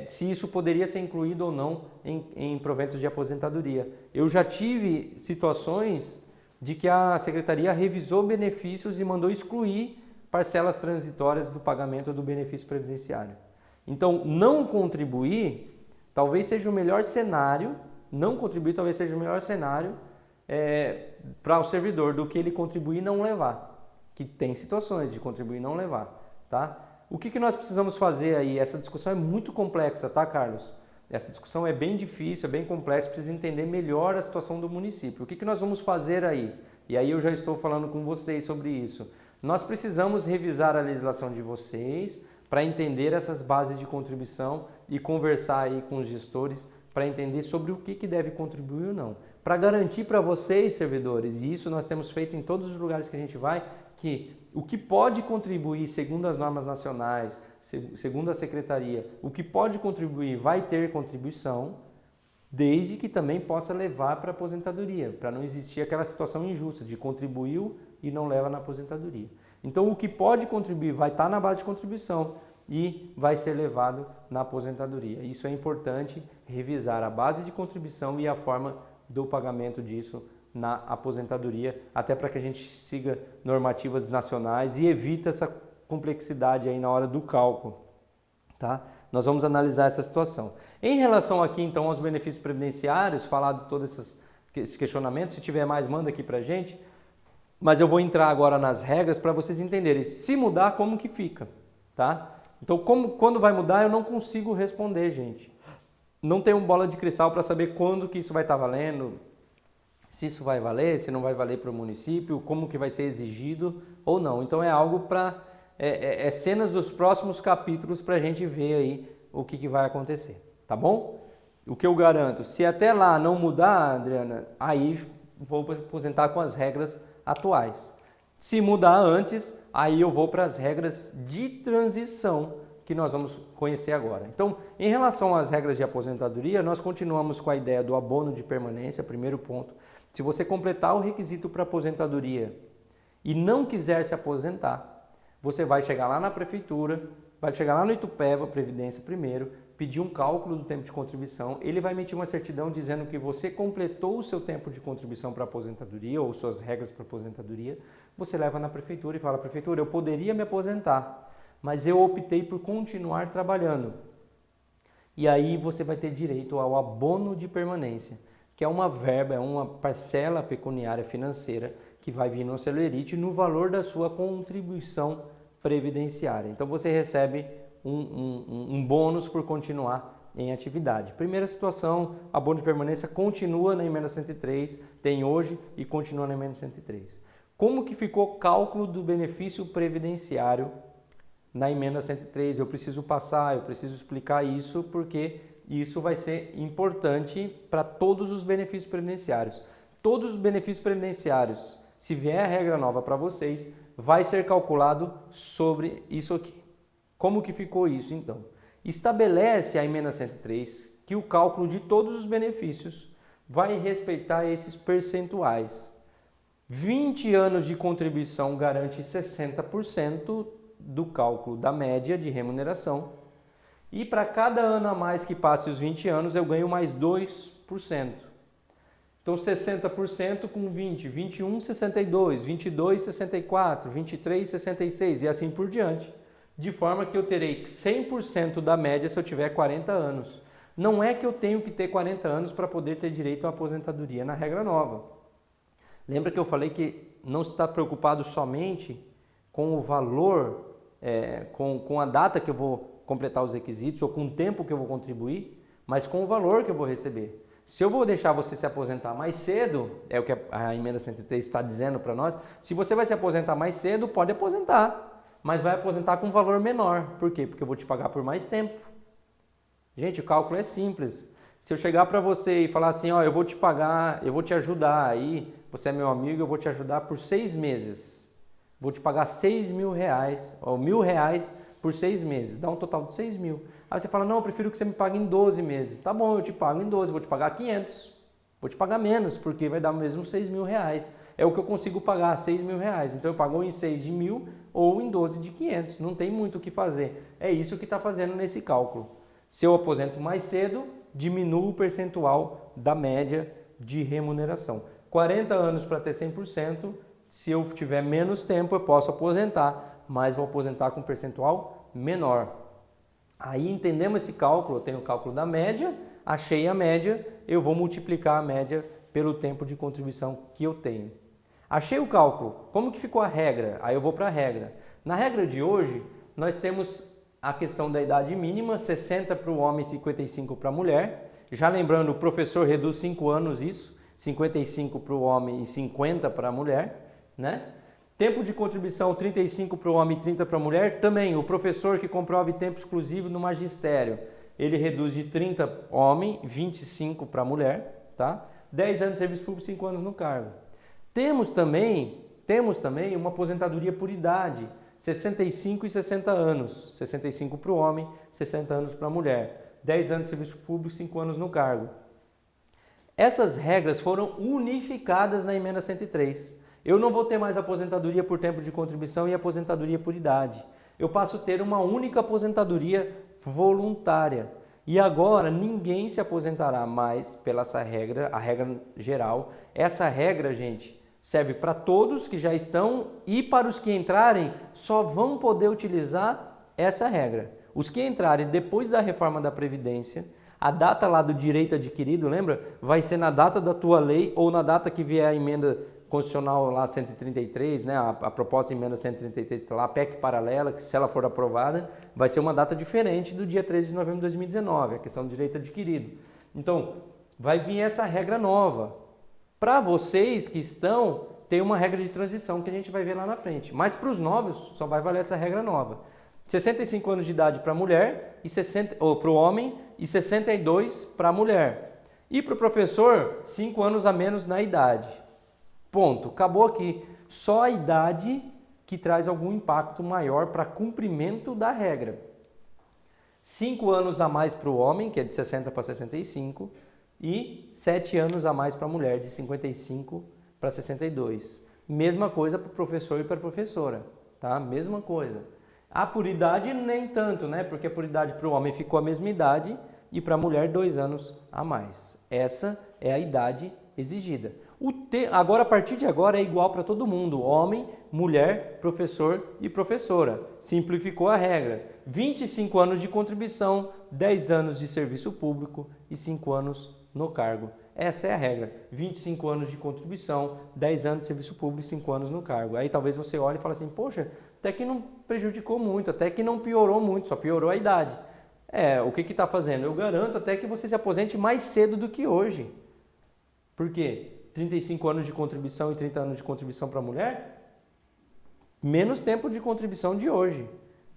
se isso poderia ser incluído ou não em proventos de aposentadoria. Eu já tive situações de que a secretaria revisou benefícios e mandou excluir parcelas transitórias do pagamento do benefício previdenciário. Então, não contribuir talvez seja o melhor cenário, para o servidor do que ele contribuir e não levar, que tem situações de contribuir e não levar, tá? O que nós precisamos fazer aí? Essa discussão é muito complexa, tá, Carlos? Essa discussão é bem difícil, é bem complexa, precisa entender melhor a situação do município. O que nós vamos fazer aí? E aí eu já estou falando com vocês sobre isso. Nós precisamos revisar a legislação de vocês para entender essas bases de contribuição e conversar aí com os gestores para entender sobre o que deve contribuir ou não. Para garantir para vocês, servidores, e isso nós temos feito em todos os lugares que a gente vai, que o que pode contribuir segundo as normas nacionais, segundo a secretaria, o que pode contribuir vai ter contribuição, desde que também possa levar para a aposentadoria, para não existir aquela situação injusta de contribuiu e não leva na aposentadoria. Então, o que pode contribuir vai estar na base de contribuição e vai ser levado na aposentadoria. Isso é importante, revisar a base de contribuição e a forma do pagamento disso na aposentadoria, até para que a gente siga normativas nacionais e evite essa complexidade aí na hora do cálculo, tá? Nós vamos analisar essa situação. Em relação aqui, então, aos benefícios previdenciários, falar de todos esses questionamentos, se tiver mais, manda aqui pra gente, mas eu vou entrar agora nas regras para vocês entenderem. Se mudar, como que fica, tá? Então, quando vai mudar, eu não consigo responder, gente. Não tenho bola de cristal para saber quando que isso vai estar valendo, se isso vai valer, se não vai valer para o município, como que vai ser exigido ou não. Então, é algo para... cenas dos próximos capítulos para a gente ver aí o que vai acontecer, tá bom? O que eu garanto, se até lá não mudar, Adriana, aí vou aposentar com as regras atuais. Se mudar antes, aí eu vou para as regras de transição que nós vamos conhecer agora. Então, em relação às regras de aposentadoria, nós continuamos com a ideia do abono de permanência, primeiro ponto. Se você completar o requisito para aposentadoria e não quiser se aposentar, você vai chegar lá na prefeitura, vai chegar lá no Itupeva, Previdência primeiro, pedir um cálculo do tempo de contribuição, ele vai emitir uma certidão dizendo que você completou o seu tempo de contribuição para aposentadoria ou suas regras para aposentadoria, você leva na prefeitura e fala, prefeitura, eu poderia me aposentar, mas eu optei por continuar trabalhando. E aí você vai ter direito ao abono de permanência, que é uma verba, é uma parcela pecuniária financeira que vai vir no Celerite no valor da sua contribuição previdenciária. Então você recebe um bônus por continuar em atividade. Primeira situação, abono de permanência continua na emenda 103, tem hoje e continua na emenda 103. Como que ficou o cálculo do benefício previdenciário na emenda 103. Eu preciso passar, eu preciso explicar isso, porque isso vai ser importante para todos os benefícios previdenciários. Todos os benefícios previdenciários, se vier a regra nova para vocês, vai ser calculado sobre isso aqui. Como que ficou isso, então? Estabelece a emenda 103 que o cálculo de todos os benefícios vai respeitar esses percentuais. 20 anos de contribuição garante 60% do cálculo da média de remuneração. E para cada ano a mais que passe os 20 anos, eu ganho mais 2%. Então 60% com 20, 21, 62, 22, 64, 23, 66 e assim por diante. De forma que eu terei 100% da média se eu tiver 40 anos. Não é que eu tenho que ter 40 anos para poder ter direito à aposentadoria na regra nova. Lembra que eu falei que não está preocupado somente com o valor, com a data que eu vou completar os requisitos ou com o tempo que eu vou contribuir, mas com o valor que eu vou receber. Se eu vou deixar você se aposentar mais cedo, é o que a emenda 103 está dizendo para nós, se você vai se aposentar mais cedo, pode aposentar, mas vai aposentar com um valor menor. Por quê? Porque eu vou te pagar por mais tempo. Gente, o cálculo é simples. Se eu chegar para você e falar assim, ó, eu vou te pagar, eu vou te ajudar aí, você é meu amigo, eu vou te ajudar por 6 meses. Vou te pagar 6 mil reais, ou R$1.000 por 6 meses, dá um total de 6 mil. Aí você fala, não, eu prefiro que você me pague em 12 meses. Tá bom, eu te pago em 12, vou te pagar 500. Vou te pagar menos, porque vai dar mesmo 6 mil reais. É o que eu consigo pagar, 6 mil reais. Então eu pago em 6 de 1.000 ou em 12 de 500. Não tem muito o que fazer. É isso que está fazendo nesse cálculo. Se eu aposento mais cedo, diminuo o percentual da média de remuneração. 40 anos para ter 100%, se eu tiver menos tempo eu posso aposentar, mas vou aposentar com um percentual menor. Aí entendemos esse cálculo, eu tenho o cálculo da média, achei a média, eu vou multiplicar a média pelo tempo de contribuição que eu tenho. Achei o cálculo, como que ficou a regra? Aí eu vou para a regra. Na regra de hoje, nós temos a questão da idade mínima, 60 para o homem e 55 para a mulher. Já lembrando, o professor reduz 5 anos isso, 55 para o homem e 50 para a mulher, né? Tempo de contribuição 35 para o homem e 30 para a mulher. Também o professor que comprove tempo exclusivo no magistério, ele reduz de 30 homem, 25 para a mulher, tá? 10 anos de serviço público, 5 anos no cargo. Temos também uma aposentadoria por idade, 65 e 60 anos. 65 para o homem, 60 anos para a mulher. 10 anos de serviço público, 5 anos no cargo. Essas regras foram unificadas na emenda 103. Eu não vou ter mais aposentadoria por tempo de contribuição e aposentadoria por idade. Eu passo a ter uma única aposentadoria voluntária. E agora ninguém se aposentará mais pela essa regra, a regra geral. Essa regra, gente, serve para todos que já estão e para os que entrarem só vão poder utilizar essa regra. Os que entrarem depois da reforma da Previdência, a data lá do direito adquirido, lembra? Vai ser na data da tua lei ou na data que vier a emenda constitucional lá 133, né? A proposta de emenda 133 está lá, a PEC paralela, que se ela for aprovada, vai ser uma data diferente do dia 13 de novembro de 2019, a questão do direito adquirido. Então, vai vir essa regra nova. Para vocês que estão, tem uma regra de transição que a gente vai ver lá na frente. Mas para os novos, só vai valer essa regra nova. 65 anos de idade para a mulher, ou para o homem, e 62 para a mulher. E para o professor, 5 anos a menos na idade. Ponto. Acabou aqui. Só a idade que traz algum impacto maior para cumprimento da regra. 5 anos a mais para o homem, que é de 60 para 65, e 7 anos a mais para a mulher, de 55 para 62. Mesma coisa para o professor e para a professora, tá? Mesma coisa. A por idade nem tanto, né? Porque a por idade para o homem ficou a mesma idade e para a mulher 2 anos a mais. Essa é a idade exigida. Agora, a partir de agora, é igual para todo mundo. Homem, mulher, professor e professora. Simplificou a regra. 25 anos de contribuição, 10 anos de serviço público e 5 anos no cargo. Essa é a regra. 25 anos de contribuição, 10 anos de serviço público e 5 anos no cargo. Aí talvez você olhe e fale assim, poxa, até que não prejudicou muito, até que não piorou muito, só piorou a idade. O que está fazendo? Eu garanto até que você se aposente mais cedo do que hoje. Por quê? 35 anos de contribuição e 30 anos de contribuição para a mulher? Menos tempo de contribuição de hoje.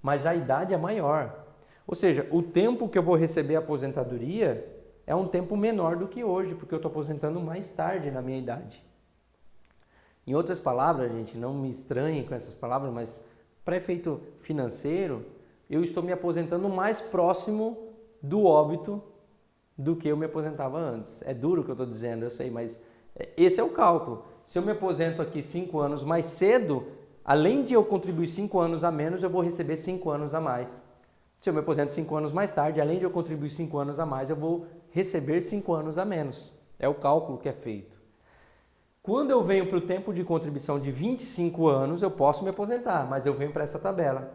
mas a idade é maior. Ou seja, o tempo que eu vou receber a aposentadoria é um tempo menor do que hoje, porque eu estou aposentando mais tarde na minha idade. Em outras palavras, gente, não me estranhem com essas palavras, mas para efeito financeiro, eu estou me aposentando mais próximo do óbito do que eu me aposentava antes. É duro o que eu estou dizendo, eu sei, mas esse é o cálculo. Se eu me aposento aqui 5 anos mais cedo, além de eu contribuir 5 anos a menos, eu vou receber 5 anos a mais. Se eu me aposento 5 anos mais tarde, além de eu contribuir 5 anos a mais, eu vou receber 5 anos a menos. É o cálculo que é feito. Quando eu venho para o tempo de contribuição de 25 anos, eu posso me aposentar, mas eu venho para essa tabela.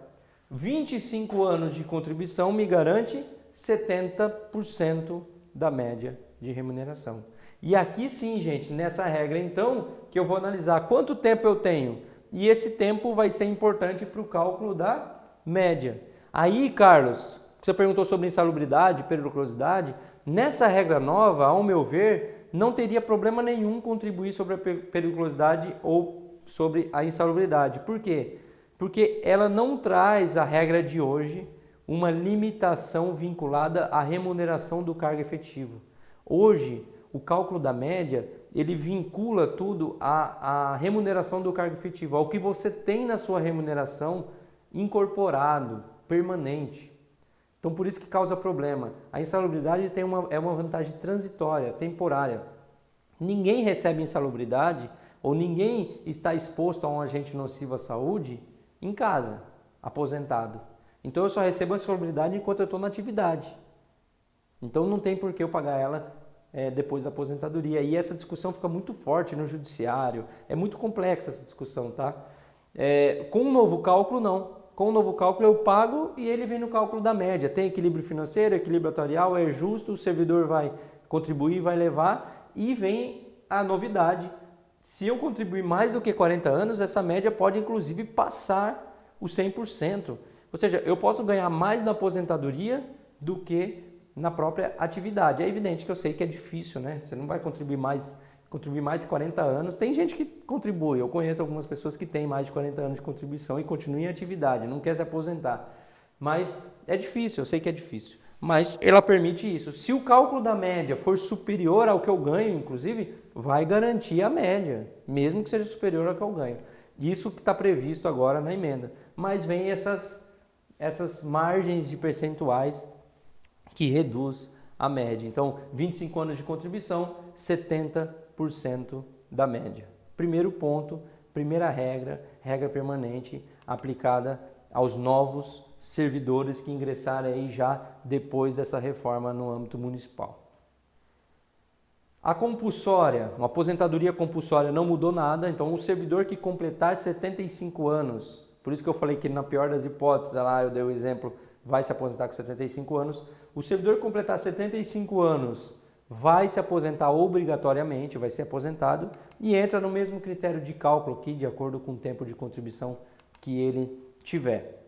25 anos de contribuição me garante 70% da média de remuneração. E aqui sim, gente, nessa regra então, que eu vou analisar quanto tempo eu tenho. E esse tempo vai ser importante para o cálculo da média. Aí, Carlos, você perguntou sobre insalubridade, periculosidade. Nessa regra nova, ao meu ver, não teria problema nenhum contribuir sobre a periculosidade ou sobre a insalubridade. Por quê? Porque ela não traz a regra de hoje uma limitação vinculada à remuneração do cargo efetivo. Hoje, o cálculo da média, ele vincula tudo à remuneração do cargo efetivo, ao que você tem na sua remuneração incorporado, permanente. Então, por isso que causa problema. A insalubridade é uma vantagem transitória, temporária. Ninguém recebe insalubridade ou ninguém está exposto a um agente nocivo à saúde em casa, aposentado. Então, eu só recebo a insalubridade enquanto eu estou na atividade. Então, não tem por que eu pagar ela depois da aposentadoria. E essa discussão fica muito forte no judiciário. É muito complexa essa discussão, tá? Com um novo cálculo, não. Com o novo cálculo eu pago e ele vem no cálculo da média. Tem equilíbrio financeiro, equilíbrio atuarial, é justo, o servidor vai contribuir, vai levar e vem a novidade. Se eu contribuir mais do que 40 anos, essa média pode inclusive passar os 100%. Ou seja, eu posso ganhar mais na aposentadoria do que na própria atividade. É evidente que eu sei que é difícil, né? Você não vai contribuir mais de 40 anos. Tem gente que contribui, eu conheço algumas pessoas que têm mais de 40 anos de contribuição e continuam em atividade, não quer se aposentar. Mas é difícil, eu sei que é difícil. Mas ela permite isso. Se o cálculo da média for superior ao que eu ganho, inclusive, vai garantir a média, mesmo que seja superior ao que eu ganho. Isso que está previsto agora na emenda. Mas vem essas margens de percentuais que reduz a média. Então, 25 anos de contribuição, 70% da média. Primeiro ponto, primeira regra permanente aplicada aos novos servidores que ingressaram aí já depois dessa reforma no âmbito municipal. A compulsória, uma aposentadoria compulsória não mudou nada, então o servidor que completar 75 anos, por isso que eu falei que na pior das hipóteses, lá eu dei o exemplo, vai se aposentar com 75 anos, o servidor que completar 75 anos vai se aposentar obrigatoriamente, vai ser aposentado e entra no mesmo critério de cálculo aqui, de acordo com o tempo de contribuição que ele tiver.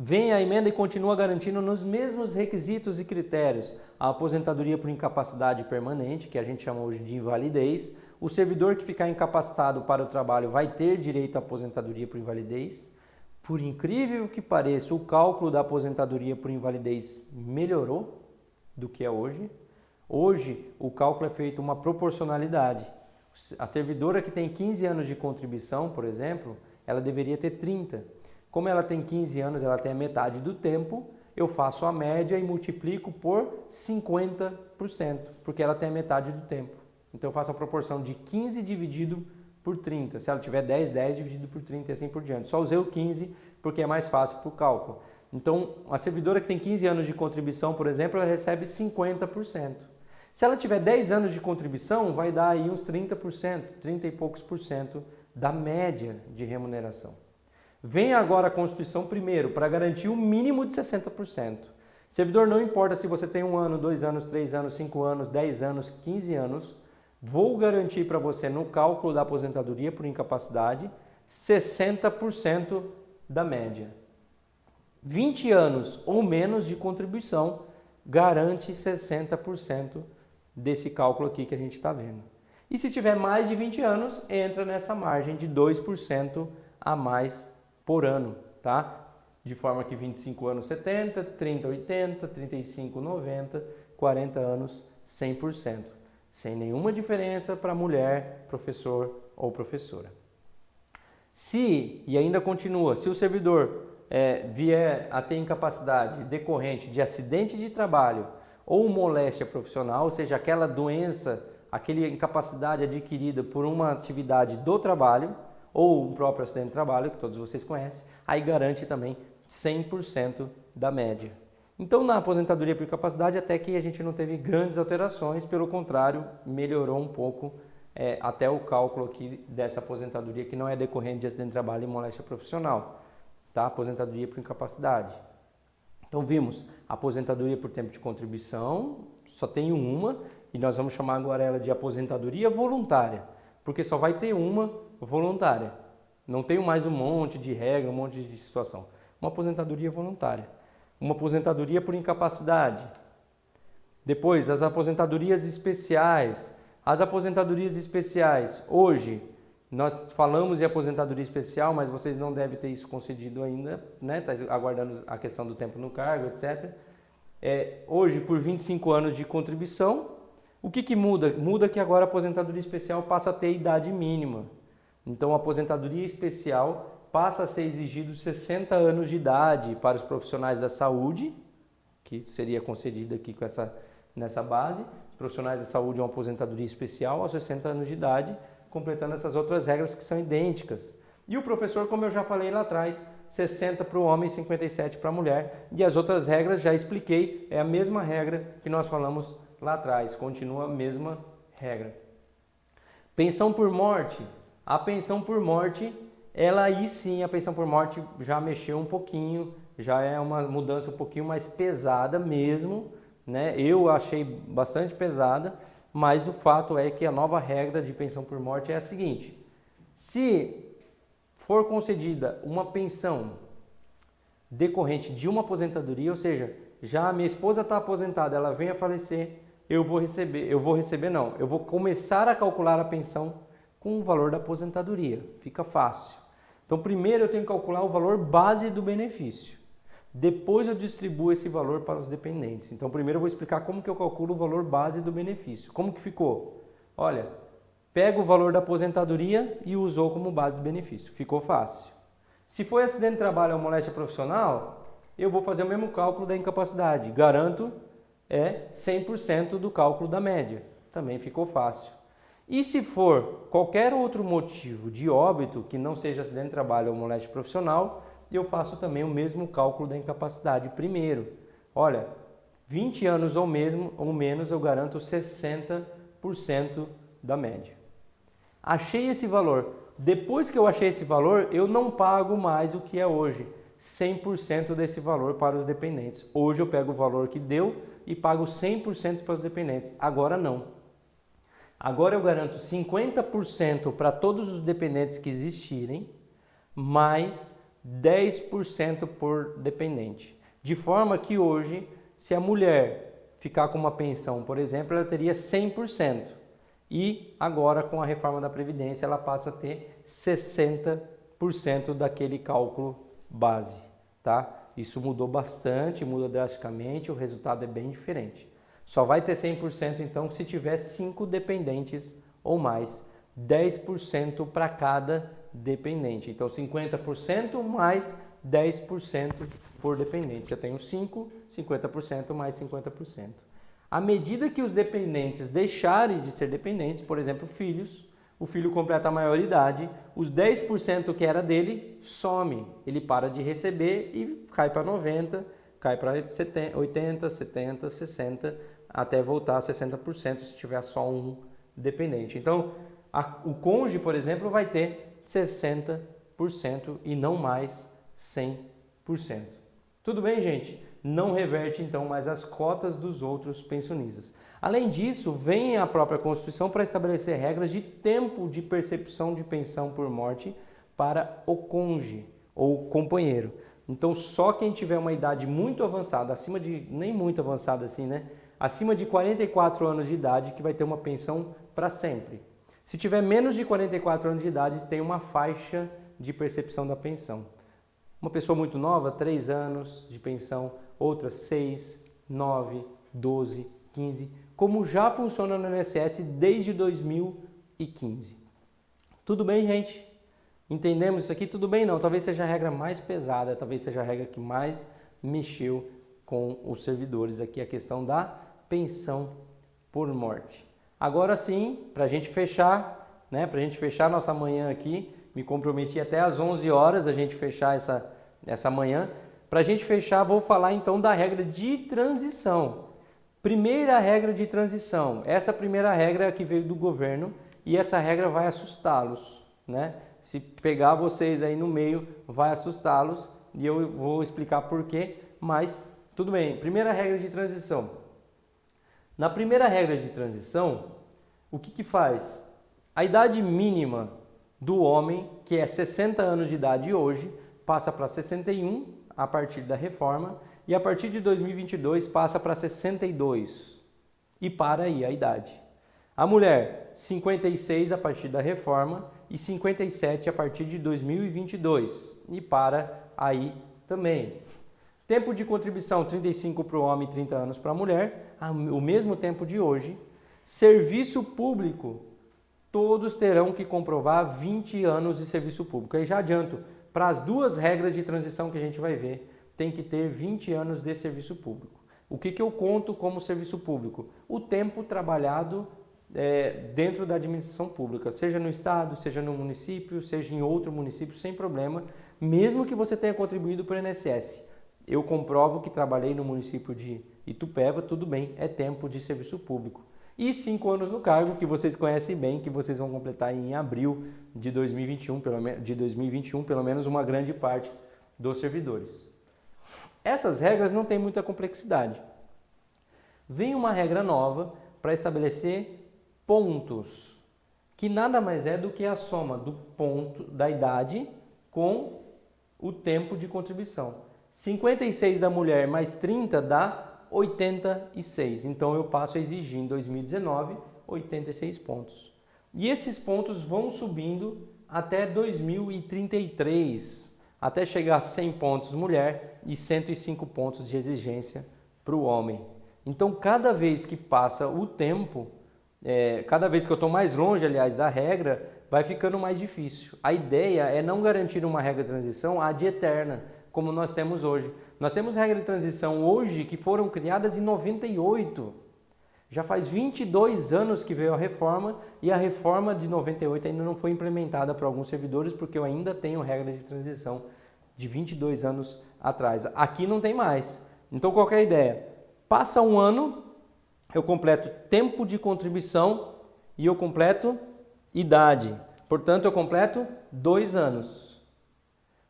Vem a emenda e continua garantindo nos mesmos requisitos e critérios a aposentadoria por incapacidade permanente, que a gente chama hoje de invalidez. O servidor que ficar incapacitado para o trabalho vai ter direito à aposentadoria por invalidez. Por incrível que pareça, o cálculo da aposentadoria por invalidez melhorou do que é hoje. Hoje, o cálculo é feito uma proporcionalidade. A servidora que tem 15 anos de contribuição, por exemplo, ela deveria ter 30. Como ela tem 15 anos, ela tem a metade do tempo, eu faço a média e multiplico por 50%, porque ela tem a metade do tempo. Então eu faço a proporção de 15 dividido por 30. Se ela tiver 10, 10 dividido por 30 e assim por diante. Só usei o 15 porque é mais fácil para o cálculo. Então, a servidora que tem 15 anos de contribuição, por exemplo, ela recebe 50%. Se ela tiver 10 anos de contribuição, vai dar aí uns 30%, 30 e poucos por cento da média de remuneração. Vem agora a Constituição primeiro, para garantir o mínimo de 60%. Servidor, não importa se você tem 1 ano, 2 anos, 3 anos, 5 anos, 10 anos, 15 anos, vou garantir para você no cálculo da aposentadoria por incapacidade 60% da média. 20 anos ou menos de contribuição garante 60% desse cálculo aqui que a gente está vendo. E se tiver mais de 20 anos, entra nessa margem de 2% a mais por ano, tá? de forma que 25 anos 70, 30 80, 35 90, 40 anos 100%, sem nenhuma diferença para mulher, professor ou professora. Se, e ainda continua, se o servidor vier a ter incapacidade decorrente de acidente de trabalho ou moléstia profissional, ou seja, aquela doença, aquela incapacidade adquirida por uma atividade do trabalho ou um próprio acidente de trabalho, que todos vocês conhecem, aí garante também 100% da média. Então, na aposentadoria por incapacidade, até que a gente não teve grandes alterações, pelo contrário, melhorou um pouco até o cálculo aqui dessa aposentadoria, que não é decorrente de acidente de trabalho e moléstia profissional, tá? Aposentadoria por incapacidade. Então, vimos aposentadoria por tempo de contribuição, só tem uma, e nós vamos chamar agora ela de aposentadoria voluntária, porque só vai ter uma voluntária. Não tem mais um monte de regra, um monte de situação. Uma aposentadoria voluntária. Uma aposentadoria por incapacidade. Depois, as aposentadorias especiais. As aposentadorias especiais, hoje, nós falamos em aposentadoria especial, mas vocês não devem ter isso concedido ainda, né? Está aguardando a questão do tempo no cargo, etc. Hoje, por 25 anos de contribuição, o que muda? Muda que agora a aposentadoria especial passa a ter idade mínima. Então, a aposentadoria especial passa a ser exigido 60 anos de idade para os profissionais da saúde, que seria concedida aqui nessa base. Os profissionais da saúde, uma aposentadoria especial aos 60 anos de idade, completando essas outras regras que são idênticas. E o professor, como eu já falei lá atrás, 60 para o homem e 57 para a mulher. E as outras regras, já expliquei, é a mesma regra que nós falamos lá atrás, continua a mesma regra. Pensão por morte. A pensão por morte, ela aí sim, a pensão por morte já mexeu um pouquinho, já é uma mudança um pouquinho mais pesada mesmo, né? Eu achei bastante pesada, mas o fato é que a nova regra de pensão por morte é a seguinte: se for concedida uma pensão decorrente de uma aposentadoria, ou seja, já a minha esposa está aposentada, ela vem a falecer, eu vou começar a calcular a pensão com o valor da aposentadoria, fica fácil. Então, primeiro eu tenho que calcular o valor base do benefício. Depois eu distribuo esse valor para os dependentes. Então, primeiro eu vou explicar como que eu calculo o valor base do benefício. Como que ficou? Olha, pega o valor da aposentadoria e usou como base do benefício. Ficou fácil. Se foi acidente de trabalho ou moléstia profissional, eu vou fazer o mesmo cálculo da incapacidade. Garanto, 100% do cálculo da média. Também ficou fácil. E se for qualquer outro motivo de óbito, que não seja acidente de trabalho ou moléstia profissional, eu faço também o mesmo cálculo da incapacidade primeiro. Olha, 20 anos ou menos eu garanto 60% da média. Achei esse valor. Depois que eu achei esse valor, eu não pago mais o que é hoje, 100% desse valor para os dependentes. Hoje eu pego o valor que deu e pago 100% para os dependentes. Agora não. Agora eu garanto 50% para todos os dependentes que existirem, mais 10% por dependente. De forma que hoje, se a mulher ficar com uma pensão, por exemplo, ela teria 100%. E agora, com a reforma da Previdência, ela passa a ter 60% daquele cálculo base, tá? Isso mudou bastante, muda drasticamente, o resultado é bem diferente. Só vai ter 100% então se tiver 5 dependentes ou mais, 10% para cada dependente. Então 50% mais 10% por dependente. Eu tenho 5, 50% mais 50%. À medida que os dependentes deixarem de ser dependentes, por exemplo, filhos, o filho completa a maioridade, os 10% que era dele some, ele para de receber e cai para 90%, cai para 80%, 70%, 60%, até voltar a 60% se tiver só um dependente. Então, o cônjuge, por exemplo, vai ter 60% e não mais 100%. Tudo bem, gente? Não reverte, então, mais as cotas dos outros pensionistas. Além disso, vem a própria Constituição para estabelecer regras de tempo de percepção de pensão por morte para o cônjuge ou companheiro. Então, só quem tiver uma idade muito avançada, nem muito avançada assim, né? Acima de 44 anos de idade, que vai ter uma pensão para sempre. Se tiver menos de 44 anos de idade, tem uma faixa de percepção da pensão. Uma pessoa muito nova, 3 anos de pensão, outras 6, 9, 12, 15, como já funciona no INSS desde 2015. Tudo bem, gente? Entendemos isso aqui? Tudo bem? Não. Talvez seja a regra mais pesada, talvez seja a regra que mais mexeu com os servidores aqui, a questão da pensão por morte. Agora sim, para a gente fechar, né? Para a gente fechar nossa manhã aqui, me comprometi até às 11 horas a gente fechar essa manhã. Para a gente fechar, vou falar então da regra de transição. Primeira regra de transição. Essa primeira regra que veio do governo e essa regra vai assustá-los, né? Se pegar vocês aí no meio, vai assustá-los e eu vou explicar por quê, mas tudo bem. Primeira regra de transição. Na primeira regra de transição, o que faz? A idade mínima do homem, que é 60 anos de idade hoje, passa para 61 a partir da reforma e a partir de 2022 passa para 62 e para aí a idade. A mulher, 56 a partir da reforma e 57 a partir de 2022 e para aí também. Tempo de contribuição, 35 para o homem e 30 anos para a mulher, o mesmo tempo de hoje. Serviço público, todos terão que comprovar 20 anos de serviço público. Aí já adianto, para as duas regras de transição que a gente vai ver, tem que ter 20 anos de serviço público. O que eu conto como serviço público? O tempo trabalhado dentro da administração pública, seja no estado, seja no município, seja em outro município, sem problema, mesmo que você tenha contribuído para o INSS. Eu comprovo que trabalhei no município de Itupeva, tudo bem, é tempo de serviço público. E 5 anos no cargo, que vocês conhecem bem, que vocês vão completar em abril de 2021, pelo menos uma grande parte dos servidores. Essas regras não têm muita complexidade. Vem uma regra nova para estabelecer pontos, que nada mais é do que a soma do ponto da idade com o tempo de contribuição. 56 da mulher mais 30 dá 86. Então eu passo a exigir em 2019 86 pontos. E esses pontos vão subindo até 2033, até chegar a 100 pontos mulher e 105 pontos de exigência para o homem. Então cada vez que passa o tempo, cada vez que eu estou mais longe, aliás, da regra, vai ficando mais difícil. A ideia é não garantir uma regra de transição ad eterna, como nós temos hoje. Nós temos regras de transição hoje que foram criadas em 98. Já faz 22 anos que veio a reforma e a reforma de 98 ainda não foi implementada para alguns servidores porque eu ainda tenho regra de transição de 22 anos atrás. Aqui não tem mais. Então qual que é a ideia? Passa um ano, eu completo tempo de contribuição e eu completo idade. Portanto, eu completo 2 anos.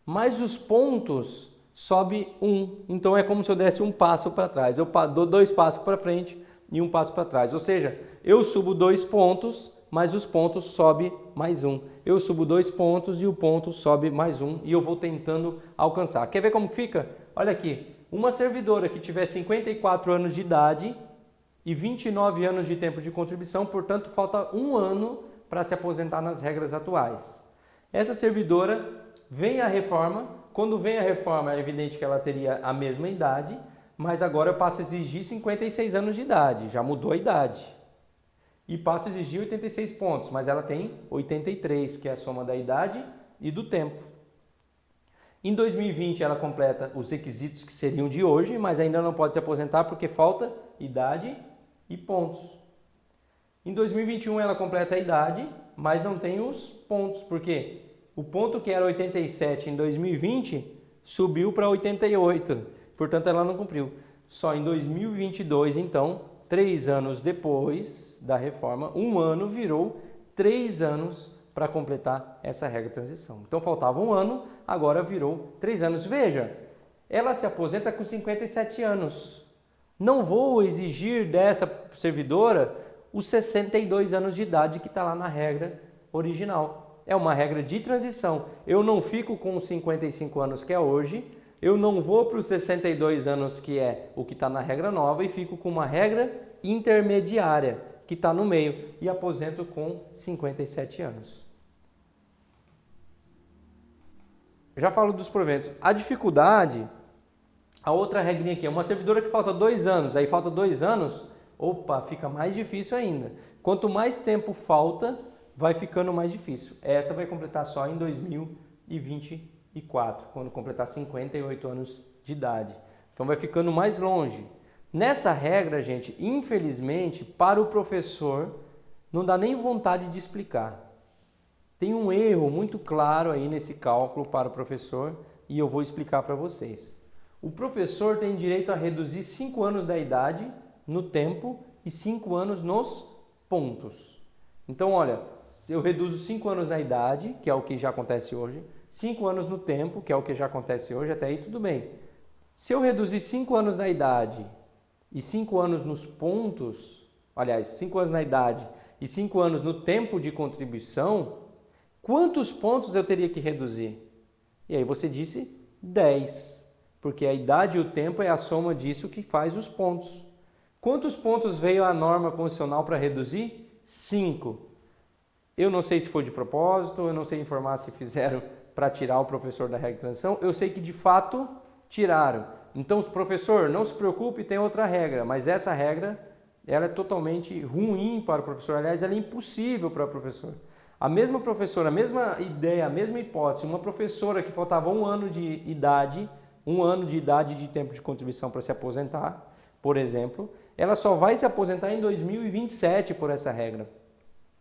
Mas os pontos sobe 1. Então é como se eu desse um passo para trás. Eu dou 2 passos para frente e 1 passo para trás. Ou seja, eu subo 2 pontos, mas os pontos sobe mais 1. Eu subo 2 pontos e o ponto sobe mais 1 e eu vou tentando alcançar. Quer ver como fica? Olha aqui, uma servidora que tiver 54 anos de idade e 29 anos de tempo de contribuição, portanto, falta 1 ano para se aposentar nas regras atuais. Essa servidora vem a reforma, quando vem a reforma é evidente que ela teria a mesma idade, mas agora eu passo a exigir 56 anos de idade, já mudou a idade. E passo a exigir 86 pontos, mas ela tem 83, que é a soma da idade e do tempo. Em 2020 ela completa os requisitos que seriam de hoje, mas ainda não pode se aposentar porque falta idade e pontos. Em 2021 ela completa a idade, mas não tem os pontos, porque o ponto que era 87 em 2020 subiu para 88, portanto ela não cumpriu. Só em 2022, então, 3 anos depois da reforma, 1 ano virou 3 anos para completar essa regra de transição. Então faltava 1 ano, agora virou 3 anos. Veja, ela se aposenta com 57 anos. Não vou exigir dessa servidora os 62 anos de idade que está lá na regra original. É uma regra de transição. Eu não fico com os 55 anos que é hoje, eu não vou para os 62 anos que é o que está na regra nova e fico com uma regra intermediária que está no meio e aposento com 57 anos. Eu já falo dos proventos. A dificuldade, a outra regrinha aqui, é uma servidora que falta 2 anos, aí falta 2 anos, opa, fica mais difícil ainda. Quanto mais tempo falta, vai ficando mais difícil. Essa vai completar só em 2024, quando completar 58 anos de idade. Então vai ficando mais longe. Nessa regra, gente, infelizmente, para o professor, não dá nem vontade de explicar. Tem um erro muito claro aí nesse cálculo para o professor e eu vou explicar para vocês. O professor tem direito a reduzir 5 anos da idade no tempo e 5 anos nos pontos. Então, olha, se eu reduzo 5 anos na idade, que é o que já acontece hoje, 5 anos no tempo, que é o que já acontece hoje, até aí tudo bem. Se eu reduzir 5 anos na idade e 5 anos nos pontos, aliás, 5 anos na idade e 5 anos no tempo de contribuição, quantos pontos eu teria que reduzir? E aí você disse 10, porque a idade e o tempo é a soma disso que faz os pontos. Quantos pontos veio a norma constitucional para reduzir? 5. Eu não sei se foi de propósito, eu não sei informar se fizeram para tirar o professor da regra de transição, eu sei que de fato tiraram. Então, professor, não se preocupe, tem outra regra, mas essa regra ela é totalmente ruim para o professor, aliás, ela é impossível para o professor. A mesma professora, a mesma ideia, a mesma hipótese, uma professora que faltava 1 ano de idade, 1 ano de idade de tempo de contribuição para se aposentar, por exemplo, ela só vai se aposentar em 2027 por essa regra,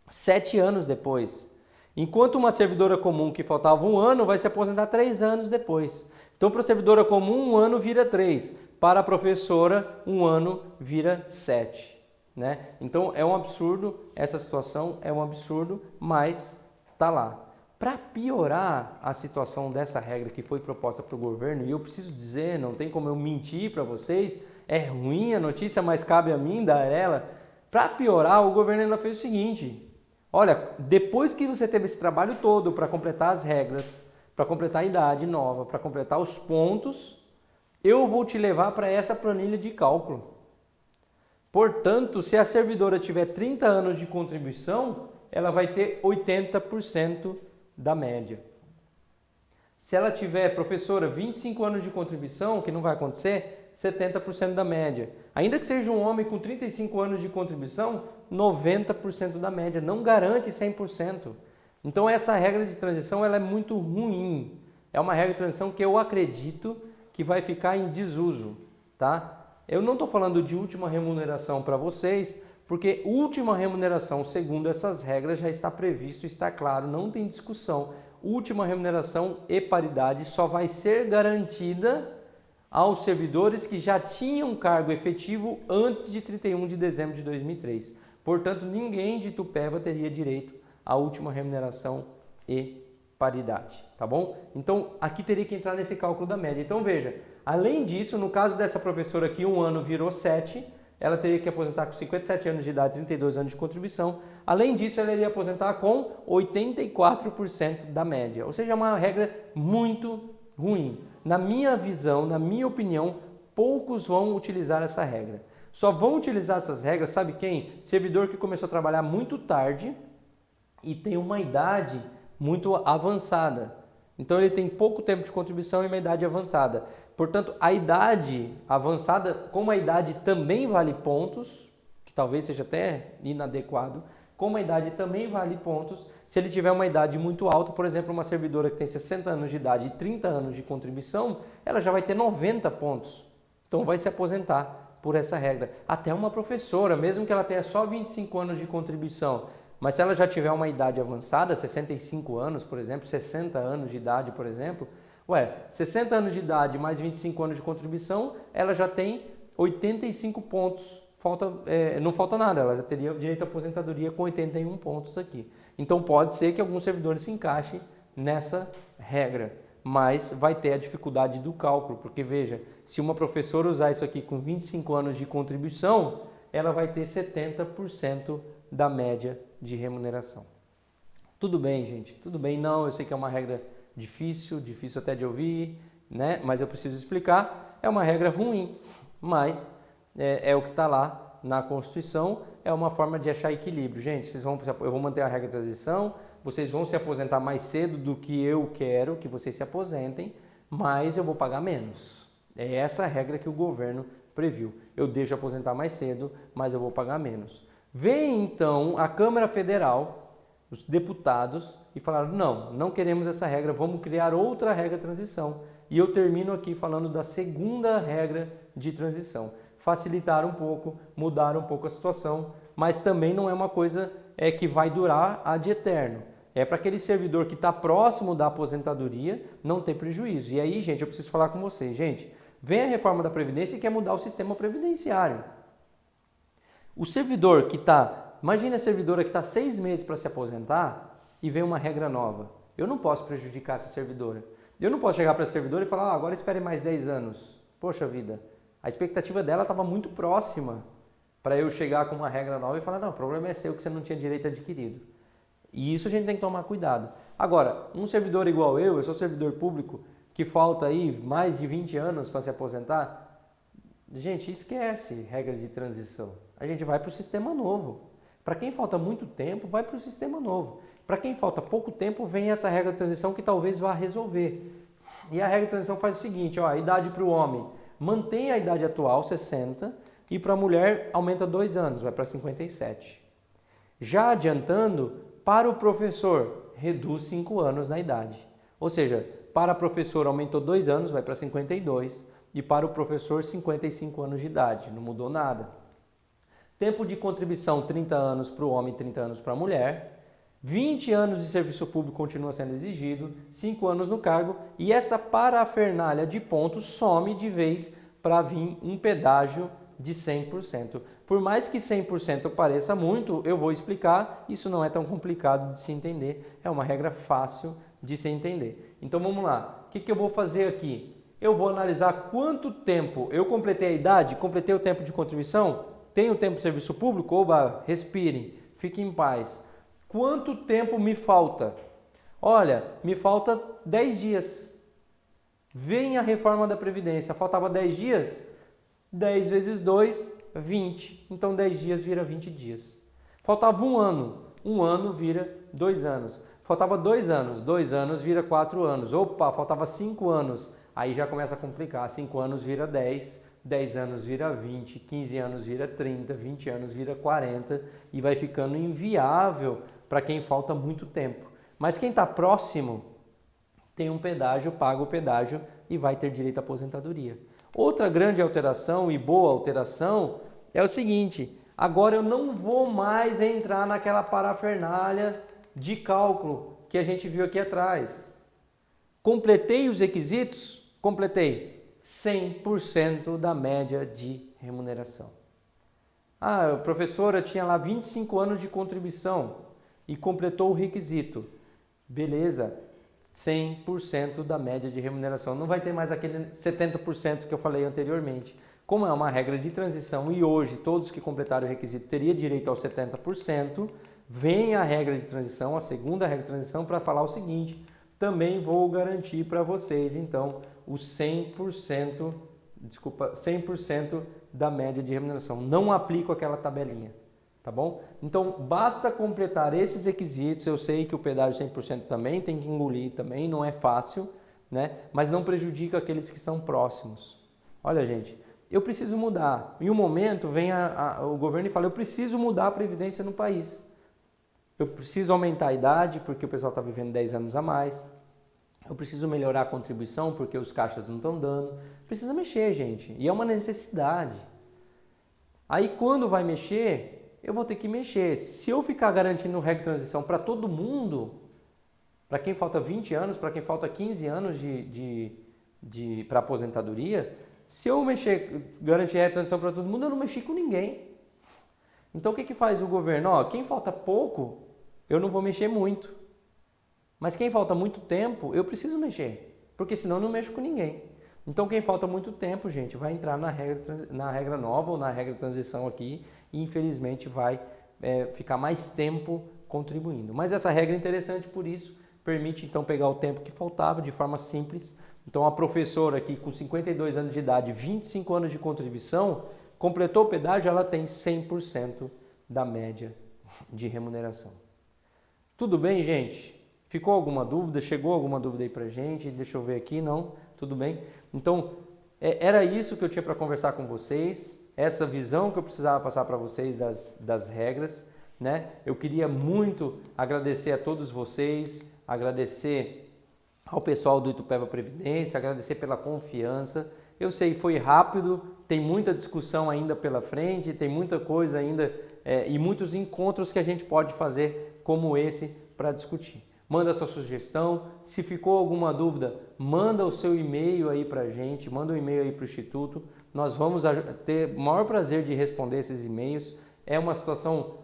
7 anos depois. Enquanto uma servidora comum que faltava 1 ano vai se aposentar 3 anos depois. Então, para a servidora comum, 1 ano vira 3. Para a professora, 1 ano vira 7. Né? Então, é um absurdo, essa situação é um absurdo, mas está lá. Para piorar a situação dessa regra que foi proposta para o governo, e eu preciso dizer, não tem como eu mentir para vocês, é ruim a notícia, mas cabe a mim dar ela. Para piorar, o governo ainda fez o seguinte: olha, depois que você teve esse trabalho todo para completar as regras, para completar a idade nova, para completar os pontos, eu vou te levar para essa planilha de cálculo. Portanto, se a servidora tiver 30 anos de contribuição, ela vai ter 80% da média. Se ela tiver, professora, 25 anos de contribuição, que não vai acontecer, 70% da média. Ainda que seja um homem com 35 anos de contribuição, 90% da média. Não garante 100%. Então essa regra de transição ela é muito ruim. É uma regra de transição que eu acredito que vai ficar em desuso, tá? Eu não estou falando de última remuneração para vocês, porque última remuneração, segundo essas regras, já está previsto, está claro, não tem discussão. Última remuneração e paridade só vai ser garantida aos servidores que já tinham cargo efetivo antes de 31 de dezembro de 2003. Portanto, ninguém de Itupeva teria direito à última remuneração e paridade, tá bom? Então, aqui teria que entrar nesse cálculo da média. Então, veja, além disso, no caso dessa professora aqui, 1 ano virou 7, ela teria que aposentar com 57 anos de idade, 32 anos de contribuição. Além disso, ela iria aposentar com 84% da média. Ou seja, é uma regra muito ruim. Na minha visão, na minha opinião, poucos vão utilizar essa regra. Só vão utilizar essas regras, sabe quem? Servidor que começou a trabalhar muito tarde e tem uma idade muito avançada. Então ele tem pouco tempo de contribuição e uma idade avançada. Portanto, a idade avançada, como a idade também vale pontos, que talvez seja até inadequado, como a idade também vale pontos, se ele tiver uma idade muito alta, por exemplo, uma servidora que tem 60 anos de idade e 30 anos de contribuição, ela já vai ter 90 pontos. Então vai se aposentar por essa regra. Até uma professora, mesmo que ela tenha só 25 anos de contribuição, mas se ela já tiver uma idade avançada, 65 anos, por exemplo, 60 anos de idade, por exemplo, 60 anos de idade mais 25 anos de contribuição, ela já tem 85 pontos. Não falta nada, ela já teria direito à aposentadoria com 81 pontos aqui. Então pode ser que alguns servidores se encaixem nessa regra, mas vai ter a dificuldade do cálculo, porque veja, se uma professora usar isso aqui com 25 anos de contribuição, ela vai ter 70% da média de remuneração. Tudo bem, gente? Tudo bem? Não, eu sei que é uma regra difícil até de ouvir, né? Mas eu preciso explicar. É uma regra ruim, mas é o que está lá na Constituição. É uma forma de achar equilíbrio. Gente, eu vou manter a regra de transição, vocês vão se aposentar mais cedo do que eu quero que vocês se aposentem, mas eu vou pagar menos. É essa a regra que o governo previu. Eu deixo aposentar mais cedo, mas eu vou pagar menos. Vem então a Câmara Federal, os deputados, e falaram, não queremos essa regra, vamos criar outra regra de transição. E eu termino aqui falando da segunda regra de transição. Facilitar um pouco, mudar um pouco a situação, mas também não é uma coisa que vai durar ad eterno. É para aquele servidor que está próximo da aposentadoria não ter prejuízo. E aí, gente, eu preciso falar com vocês. Gente, vem a reforma da Previdência e quer mudar o sistema previdenciário. O servidor que está... Imagina a servidora que está 6 meses para se aposentar e vem uma regra nova. Eu não posso prejudicar essa servidora. Eu não posso chegar para a servidora e falar, agora espere mais 10 anos. Poxa vida, a expectativa dela estava muito próxima para eu chegar com uma regra nova e falar, não, o problema é seu que você não tinha direito adquirido. E isso a gente tem que tomar cuidado. Agora, um servidor igual eu sou servidor público, que falta aí mais de 20 anos para se aposentar, gente, esquece regra de transição. A gente vai para o sistema novo. Para quem falta muito tempo, vai para o sistema novo. Para quem falta pouco tempo, vem essa regra de transição que talvez vá resolver. E a regra de transição faz o seguinte, a idade para o homem mantém a idade atual, 60, e para a mulher aumenta 2 anos, vai para 57. Já adiantando, para o professor, reduz 5 anos na idade. Ou seja, para o professor aumentou 2 anos, vai para 52, e para o professor 55 anos de idade, não mudou nada. Tempo de contribuição 30 anos para o homem, 30 anos para a mulher. 20 anos de serviço público continua sendo exigido, 5 anos no cargo, e essa parafernália de pontos some de vez para vir um pedágio de 100%. Por mais que 100% pareça muito, eu vou explicar, isso não é tão complicado de se entender, é uma regra fácil de se entender. Então vamos lá, o que eu vou fazer aqui? Eu vou analisar quanto tempo eu completei a idade, completei o tempo de contribuição, tenho tempo de serviço público, oba, respirem, fiquem em paz. Quanto tempo me falta? Olha, me falta 10 dias. Vem a reforma da Previdência, faltava 10 dias? 10 vezes 2, 20. Então 10 dias vira 20 dias. Faltava um ano vira 2 anos. Faltava 2 anos, 2 anos vira 4 anos. Opa, faltava 5 anos. Aí já começa a complicar, 5 anos vira 10, 10 anos vira 20, 15 anos vira 30, 20 anos vira 40 e vai ficando inviável para quem falta muito tempo. Mas quem está próximo tem um pedágio, paga o pedágio e vai ter direito à aposentadoria. Outra grande alteração e boa alteração é o seguinte, agora eu não vou mais entrar naquela parafernália de cálculo que a gente viu aqui atrás. Completei os requisitos? Completei 100% da média de remuneração. A professora tinha lá 25 anos de contribuição e completou o requisito. Beleza, 100% da média de remuneração. Não vai ter mais aquele 70% que eu falei anteriormente. Como é uma regra de transição e hoje todos que completaram o requisito teriam direito aos 70%, vem a regra de transição, a segunda regra de transição, para falar o seguinte, também vou garantir para vocês, então, os 100% da média de remuneração. Não aplico aquela tabelinha, tá bom? Então, basta completar esses requisitos. Eu sei que o pedágio 100% também tem que engolir, também não é fácil, né? Mas não prejudica aqueles que são próximos. Olha, gente, eu preciso mudar. Em um momento, vem o governo e fala, eu preciso mudar a previdência no país. Eu preciso aumentar a idade, porque o pessoal está vivendo 10 anos a mais. Eu preciso melhorar a contribuição, porque os caixas não estão dando. Precisa mexer, gente. E é uma necessidade. Aí, quando vai mexer, eu vou ter que mexer. Se eu ficar garantindo regra de transição para todo mundo, para quem falta 20 anos, para quem falta 15 anos para aposentadoria, se eu garantir regra de transição para todo mundo, eu não mexi com ninguém. Então, o que faz o governo? Quem falta pouco, eu não vou mexer muito. Mas quem falta muito tempo, eu preciso mexer. Porque senão eu não mexo com ninguém. Então, quem falta muito tempo, gente, vai entrar na regra nova ou na regra de transição aqui e, infelizmente, vai ficar mais tempo contribuindo. Mas essa regra é interessante por isso, permite, então, pegar o tempo que faltava de forma simples. Então, a professora aqui com 52 anos de idade, 25 anos de contribuição, completou o pedágio, ela tem 100% da média de remuneração. Tudo bem, gente? Ficou alguma dúvida? Chegou alguma dúvida aí pra gente? Deixa eu ver aqui, não? Tudo bem? Então, era isso que eu tinha para conversar com vocês, essa visão que eu precisava passar para vocês das regras, né? Eu queria muito agradecer a todos vocês, agradecer ao pessoal do Itupeva Previdência, agradecer pela confiança. Eu sei, foi rápido, tem muita discussão ainda pela frente, tem muita coisa ainda e muitos encontros que a gente pode fazer como esse para discutir. Manda a sua sugestão, se ficou alguma dúvida, manda o seu e-mail aí para a gente, manda um e-mail aí para o Instituto, nós vamos ter o maior prazer de responder esses e-mails. É uma situação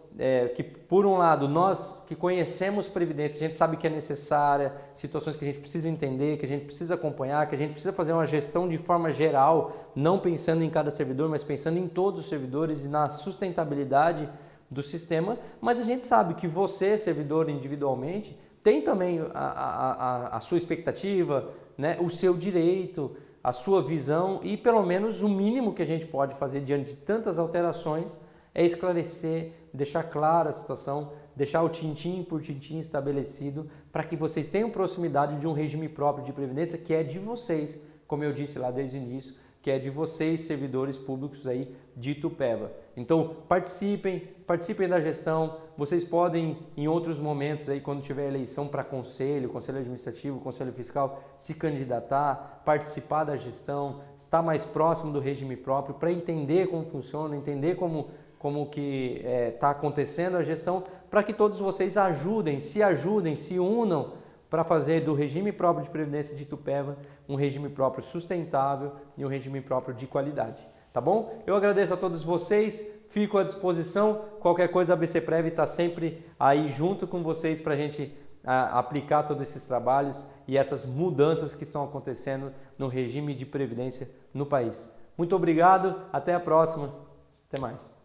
que, por um lado, nós que conhecemos Previdência, a gente sabe que é necessária, situações que a gente precisa entender, que a gente precisa acompanhar, que a gente precisa fazer uma gestão de forma geral, não pensando em cada servidor, mas pensando em todos os servidores e na sustentabilidade do sistema, mas a gente sabe que você, servidor individualmente, tem também a sua expectativa, né, o seu direito, a sua visão e pelo menos o mínimo que a gente pode fazer diante de tantas alterações é esclarecer, deixar clara a situação, deixar o tintim por tintim estabelecido para que vocês tenham proximidade de um regime próprio de previdência que é de vocês, como eu disse lá desde o início, que é de vocês, servidores públicos aí de Itupeva. Então, participem da gestão. Vocês podem, em outros momentos, aí, quando tiver eleição para conselho administrativo, conselho fiscal, se candidatar, participar da gestão, estar mais próximo do regime próprio para entender como funciona, entender como que está acontecendo a gestão, para que todos vocês se unam para fazer do regime próprio de previdência de Itupeva um regime próprio sustentável e um regime próprio de qualidade. Tá bom? Eu agradeço a todos vocês, fico à disposição. Qualquer coisa, a BC Prev está sempre aí junto com vocês para a gente aplicar todos esses trabalhos e essas mudanças que estão acontecendo no regime de previdência no país. Muito obrigado, até a próxima, até mais.